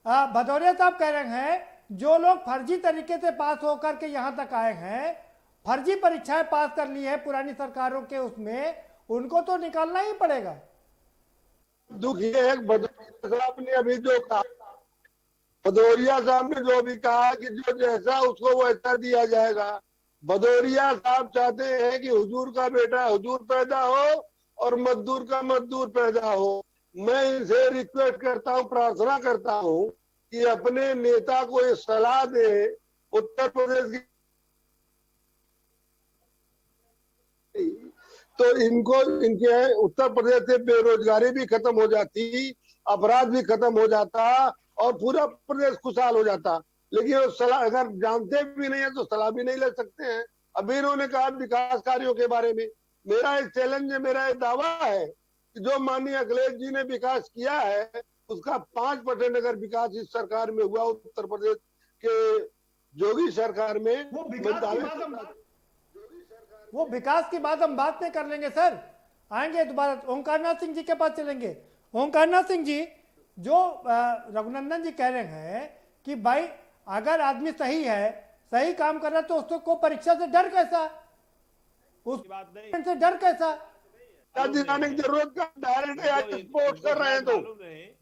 भदौरिया साहब कह रहे हैं जो लोग फर्जी तरीके से पास होकर के यहाँ तक आए हैं, फर्जी परीक्षाएं पास कर ली है पुरानी सरकारों के, उसमें उनको तो निकालना ही पड़ेगा। दुख ये है भदौरिया साहब ने अभी जो कहा, भदौरिया साहब ने जो भी कहा कि जो जैसा उसको वैसा दिया जाएगा। भदौरिया साहब चाहते हैं कि हुजूर का बेटा हुजूर पैदा हो और मजदूर का मजदूर पैदा हो। मैं इनसे रिक्वेस्ट करता हूँ, प्रार्थना करता हूँ कि अपने नेता को ये सलाह दे, उत्तर प्रदेश की तो इनको इनके उत्तर प्रदेश से बेरोजगारी भी खत्म हो जाती, अपराध भी खत्म हो जाता और पूरा प्रदेश खुशहाल हो जाता। लेकिन वो सलाह अगर जानते भी नहीं है तो सलाह भी नहीं ले सकते हैं। अभी इन्होंने कहा विकास कार्यों के बारे में, मेरा एक चैलेंज है, मेरा एक दावा है कि जो माननीय अखिलेश जी ने विकास किया है उसका 5% अगर विकास इस सरकार में हुआ, उत्तर प्रदेश के योगी सरकार में, वो विकास की बात हम बात में कर लेंगे सर, आएंगे दोबारा। ओंकार नाथ सिंह जी के पास चलेंगे। ओंकार नाथ सिंह जी, जो रघुनंदन जी कह रहे हैं कि भाई अगर आदमी सही है, सही काम कर रहा है तो उसको परीक्षा से डर कैसा, उस से डर कैसा दिलाने की जरूरत का? डायरेक्ट आईएएस पोस्ट कर रहे हैं तो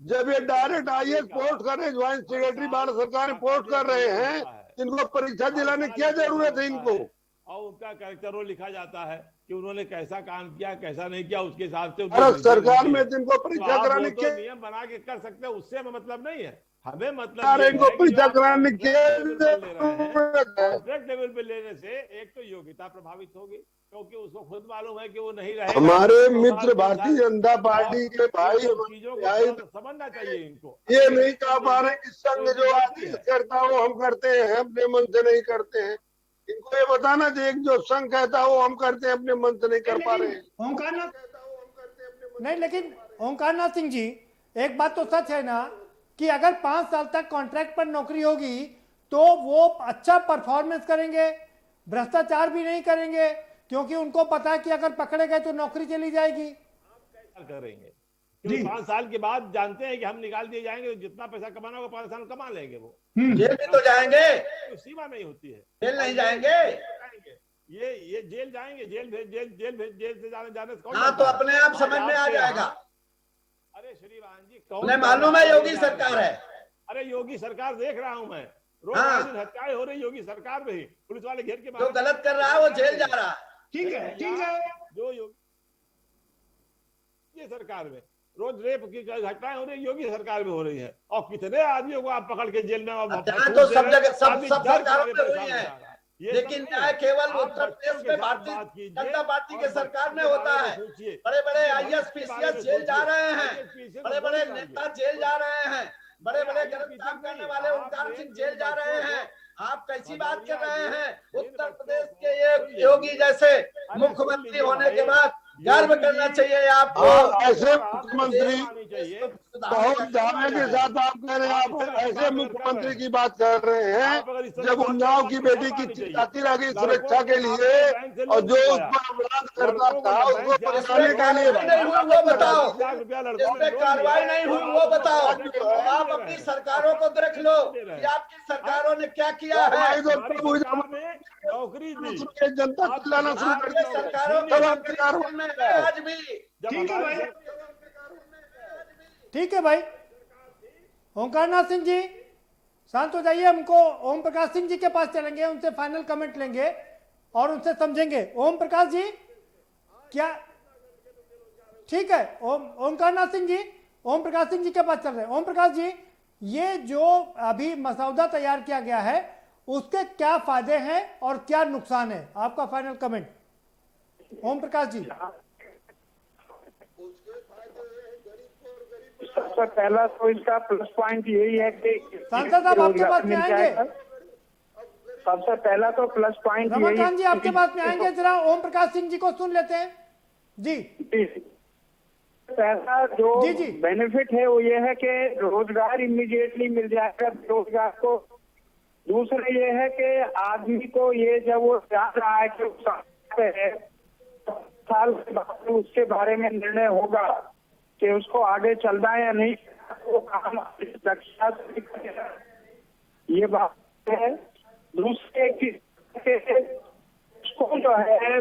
जब ये डायरेक्ट आईएएस पोस्ट कर रहे हैं, ज्वाइंट सेक्रेटरी भारत सरकार पोस्ट कर रहे हैं, इनको परीक्षा दिलाने की क्या जरूरत है इनको? और उनका कैरेक्टर रोल लिखा जाता है कि उन्होंने कैसा काम किया कैसा नहीं किया, उसके हिसाब से भारत सरकार में जिनको परीक्षा कराने के नियम बना के कर सकते हैं, उससे हमें मतलब नहीं है। हमें मतलब इनको परीक्षा कराने के कॉन्ट्रैक्ट लेवल पे लेने से एक तो योग्यता प्रभावित होगी, क्योंकि उसको खुद मालूम है कि वो नहीं रहे। हमारे मित्र भारतीय जनता पार्टी के भाई चीजों को समझना चाहिए इनको। ये नहीं कह पा रहे कि संघ जो आदेश करता है वो हम करते हैं, अपने मन से नहीं करते हैं। इनको ये बताना चाहिए कि जो संघ कहता है वो हम करते हैं, अपने मन से नहीं कर पा रहे हैं। ओंकारनाथ नहीं, लेकिन ओंकारनाथ सिंह जी एक बात तो सच है ना कि अगर 5 साल तक कॉन्ट्रैक्ट पर नौकरी होगी तो वो अच्छा परफॉर्मेंस करेंगे, भ्रष्टाचार भी नहीं करेंगे, क्योंकि उनको पता है कि अगर पकड़े गए तो नौकरी चली जाएगी। करेंगे क्योंकि 5 साल के बाद जानते हैं कि हम निकाल दिए जाएंगे, तो जितना पैसा कमाना होगा 5 साल कमा लेंगे। वो जेल भी तो जाएंगे, तो सीमा नहीं होती है, जेल नहीं जाएंगे, ये जेल जाएंगे, जेल से जाने से हाँ तो अपने आप समझ में आ जाएगा। अरे श्रीमान जी, उन्हें मालूम है योगी सरकार है। अरे योगी सरकार देख रहा हूं मैं, रोज हत्याएं हो रही योगी सरकार में ही, पुलिस वाले घेर के जो गलत कर रहा है वो जेल जा रहा है। ठीक है, ठीक है। जो योगी सरकार में रोज रेप की घटनाएं हो रही योगी सरकार में हो रही है, और कितने आदमियों को आप पकड़ के जेल में तो सब जगह सब सरकारों में हुई है, लेकिन न्याय केवल उत्तर प्रदेश में भारतीय जनता पार्टी के सरकार में होता है। बड़े बड़े आईएएस पीसीएस जेल जा रहे हैं, बड़े बड़े नेता जेल जा रहे हैं, बड़े बड़े गलत काम करने वाले ओंकार सिंह जेल जा रहे हैं। आप कैसी बात कर रहे हैं? उत्तर प्रदेश के ये योगी जैसे मुख्यमंत्री होने के बाद गर्व करना चाहिए आपको। ऐसे मुख्यमंत्री बहुत दावे के साथ आप कह रहे हैं, आप ऐसे मुख्यमंत्री की बात कर रहे हैं जब उन्नाव की बेटी की चिताती लगी सुरक्षा के लिए और जो उस पर अपराध करता था उसको परेशानी के लिए नहीं हुई वो बताओ, इसमें कार्रवाई नहीं हुई वो बताओ। आप अपनी सरकारों को देख लो कि आपकी सरकारों ने क्या किया है। नौकरी दी, जनता चिल्लाना शुरू कर दिया सरकारों में आज भी। ठीक है भाई, ठीक है भाई। ओंकारनाथ सिंह जी शांत हो जाइए, हमको ओम प्रकाश सिंह जी के पास चलेंगे, उनसे फाइनल कमेंट लेंगे और उनसे समझेंगे। ओम प्रकाश जी क्या, ठीक है, ओंकारनाथ सिंह जी ओम प्रकाश सिंह जी के पास चल रहे हैं। ओम प्रकाश जी, ये जो अभी मसौदा तैयार किया गया है उसके क्या फायदे हैं और क्या नुकसान है? आपका फाइनल कमेंट ओम प्रकाश जी। सबसे पहला तो इसका प्लस पॉइंट यही है कि सांसद साहब आपके पास में आएंगे। सबसे पहला तो प्लस पॉइंट यही रमाकांत जी आपके पास में आएंगे, जरा ओम प्रकाश सिंह जी को सुन लेते हैं जी। पहला जो बेनिफिट है वो ये है कि रोजगार इमीडिएटली मिल जाएगा रोजगार को। दूसरा ये है कि आदमी को ये जब वो जान रहा है कि साल के बाद उसके बारे में निर्णय होगा कि उसको आगे चलना है या नहीं, वो काम दक्षता से करेगा, ये बात है। दूसरे उसको जो है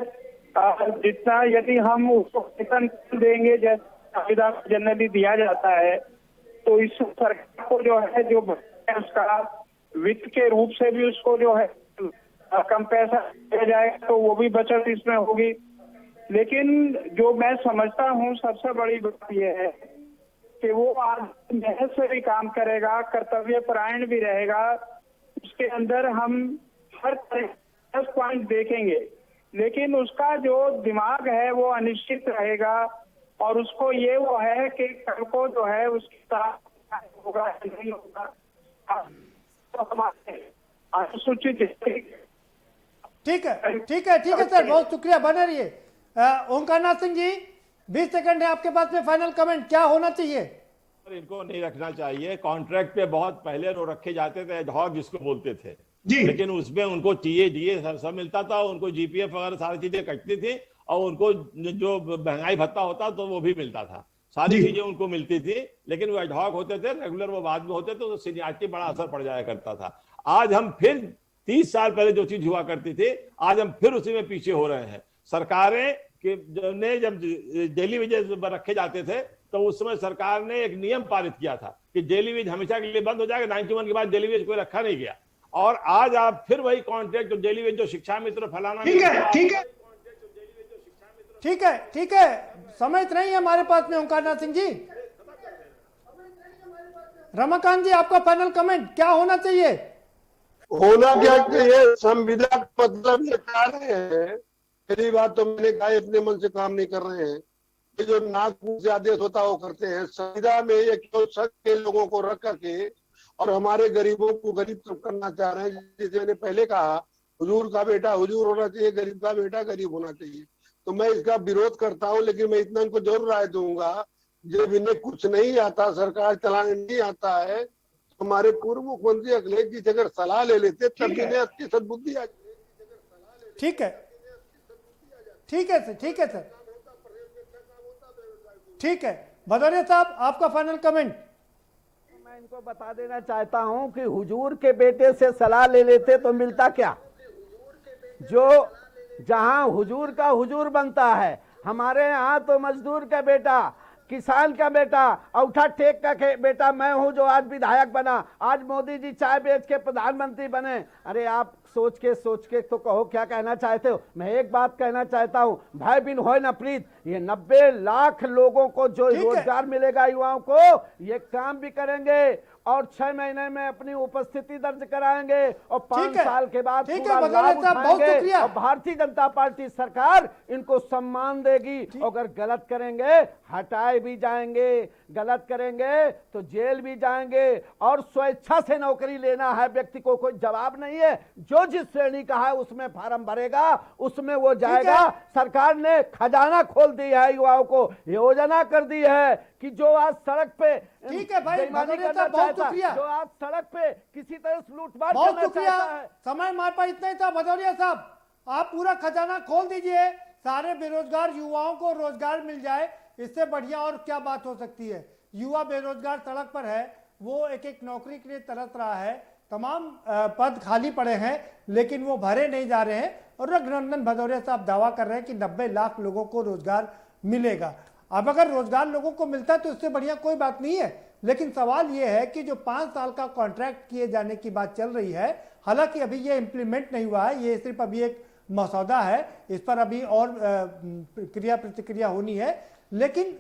जितना यदि हम उसको वेतन देंगे जैसे संविधान जनरली दिया जाता है, तो इस सरकार को जो है जो उसका वित्त के रूप से भी उसको जो है कम पैसा दिया जाएगा, तो वो भी बचत इसमें होगी। लेकिन जो मैं समझता हूँ सबसे बड़ी बात यह है कि वो आज मेहनत से भी काम करेगा, कर्तव्य परायण भी रहेगा, उसके अंदर हम हर प्लस पॉइंट देखेंगे, लेकिन उसका जो दिमाग है वो अनिश्चित रहेगा और उसको ये वो है कि कल को जो है उसके साथ होगा नहीं होगा, तो हमारे अनुसूचित ठीक है ठीक है ठीक है सर, बहुत शुक्रिया, बने रहिए। ओंकारनाथ सिंह जी 20 सेकंड है आपके पास में, फाइनल कमेंट क्या होना चाहिए? इनको नहीं रखना चाहिए। कॉन्ट्रैक्ट पे बहुत पहले वो रखे जाते थे, एडहॉक जिसको बोलते थे जी, लेकिन उसमें उनको टीए सब मिलता था, उनको जीपीएफ वगैरह सारी चीजें कटती थी और उनको जो महंगाई भत्ता होता तो वो भी मिलता था, सारी चीजें उनको मिलती थी, लेकिन वो एडहॉक होते थे, रेगुलर वो बाद में होते थे, तो सीनियरिटी बड़ा असर पड़ जाया करता था। आज हम फिर 30 साल पहले जो चीज हुआ करती थी, आज हम फिर उसी में पीछे हो रहे हैं। सरकारें ने जब डेली वेजेस रखे जाते थे तो उस समय सरकार ने एक नियम पारित किया था कि डेली वेज हमेशा के लिए बंद हो जाएगा। 91 के बाद डेली वेज कोई रखा नहीं गया, और आज आप फिर वही कॉन्ट्रैक्ट जो डेली वेज जो शिक्षा मित्र फैलाना, ठीक है ठीक है ठीक है, समय इतना ही है हमारे पास में। ओंकारनाथ सिंह जी, रमाकांत जी आपका फाइनल कमेंट क्या होना चाहिए? होना क्या चाहिए? संविदा का मतलब ये कह रहे हैं, पहली बात तो मैंने कहा अपने मन से काम नहीं कर रहे हैं, ये जो नाक मुंह से आदेश होता है वो करते हैं। संविदा में एक संघ के लोगों को रख करके और हमारे गरीबों को गरीब कम करना चाह रहे हैं। जैसे मैंने पहले कहा, हुजूर का बेटा हुजूर होना चाहिए, गरीब का बेटा गरीब होना चाहिए, तो मैं इसका विरोध करता हूं। लेकिन मैं इतना इनको जरूर राय दूंगा, जब इन्हें कुछ नहीं आता, सरकार चलाने नहीं आता है, तो हमारे पूर्व मुख्यमंत्री अखिलेश जी से अगर सलाह ले लेते तब इन्हें अच्छी सद्बुद्धि आ। ठीक है ठीक है सर, ठीक है सर, ठीक है। भदौरिया साहब आपका फाइनल कमेंट। मैं इनको बता देना चाहता हूं कि हुजूर के बेटे से सलाह ले लेते तो मिलता क्या? जो जहां हुजूर का हुजूर बनता है, हमारे यहाँ तो मजदूर का बेटा, किसान का बेटा, औठा टेक का बेटा मैं हूं जो आज विधायक बना, आज मोदी जी चाय बेच के प्रधानमंत्री बने। अरे आप सोच के तो कहो क्या कहना चाहते हो। मैं एक बात कहना चाहता हूं, भाई बिन होय न प्रीत, ये 90 लाख लोगों को जो रोजगार मिलेगा युवाओं को, ये काम भी करेंगे और 6 महीने में अपनी उपस्थिति दर्ज कराएंगे और 5 साल के बाद पूरा लाभ उठाएंगे और भारतीय जनता पार्टी सरकार इनको सम्मान देगी। अगर गलत करेंगे हटाए भी जाएंगे, गलत करेंगे तो जेल भी जाएंगे, और स्वेच्छा से नौकरी लेना है व्यक्ति को, कोई जवाब नहीं है। जो जिस श्रेणी का है उसमें फार्म भरेगा, उसमें वो जाएगा। सरकार ने खजाना खोल दी है, युवाओं को योजना कर दी है कि जो आज सड़क पे ठीक है भाई, करना चाहता है, जो आज सड़क पे किसी तरह लूटपाट करना चाहता है। समय हमारे पास इतना ही था। भदौरिया साहब आप पूरा खजाना खोल दीजिए, सारे बेरोजगार युवाओं को रोजगार मिल जाए, इससे बढ़िया और क्या बात हो सकती है। युवा बेरोजगार सड़क पर है, वो एक एक नौकरी के लिए तरस रहा है, तमाम पद खाली पड़े हैं लेकिन वो भरे नहीं जा रहे हैं, और रघुनंदन भदौरिया साहब दावा कर रहे हैं कि 90 लाख लोगों को रोजगार मिलेगा। अब अगर रोजगार लोगों को मिलता है तो इससे बढ़िया कोई बात नहीं है, लेकिन सवाल यह है कि जो 5 साल का कॉन्ट्रैक्ट किए जाने की बात चल रही है, हालांकि अभी ये इम्प्लीमेंट नहीं हुआ है, ये सिर्फ अभी एक मसौदा है, इस पर अभी और क्रिया प्रतिक्रिया होनी है, लेकिन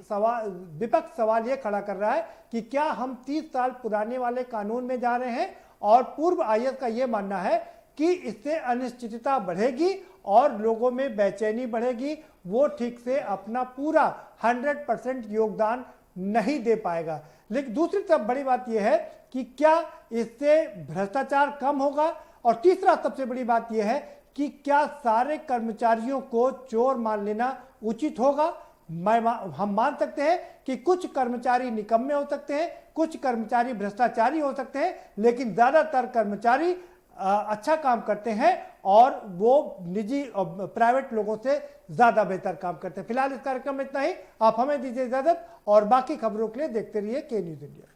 विपक्ष सवाल ये खड़ा कर रहा है कि क्या हम 30 साल पुराने वाले कानून में जा रहे हैं और पूर्व आईएएस का यह मानना है कि इससे अनिश्चितता बढ़ेगी और लोगों में बेचैनी बढ़ेगी, वो ठीक से अपना पूरा 100% योगदान नहीं दे पाएगा। लेकिन दूसरी तरफ बड़ी बात यह है कि क्या इससे भ्रष्टाचार कम होगा, और तीसरा सबसे बड़ी बात यह है कि क्या सारे कर्मचारियों को चोर मान लेना उचित होगा। हम मान सकते हैं कि कुछ कर्मचारी निकम्मे हो सकते हैं, कुछ कर्मचारी भ्रष्टाचारी हो सकते हैं, लेकिन ज्यादातर कर्मचारी अच्छा काम करते हैं और वो निजी और प्राइवेट लोगों से ज्यादा बेहतर काम करते हैं। फिलहाल इस कार्यक्रम में इतना ही। आप हमें दीजिए इजाजत और बाकी खबरों के लिए देखते रहिए के न्यूज़ इंडिया।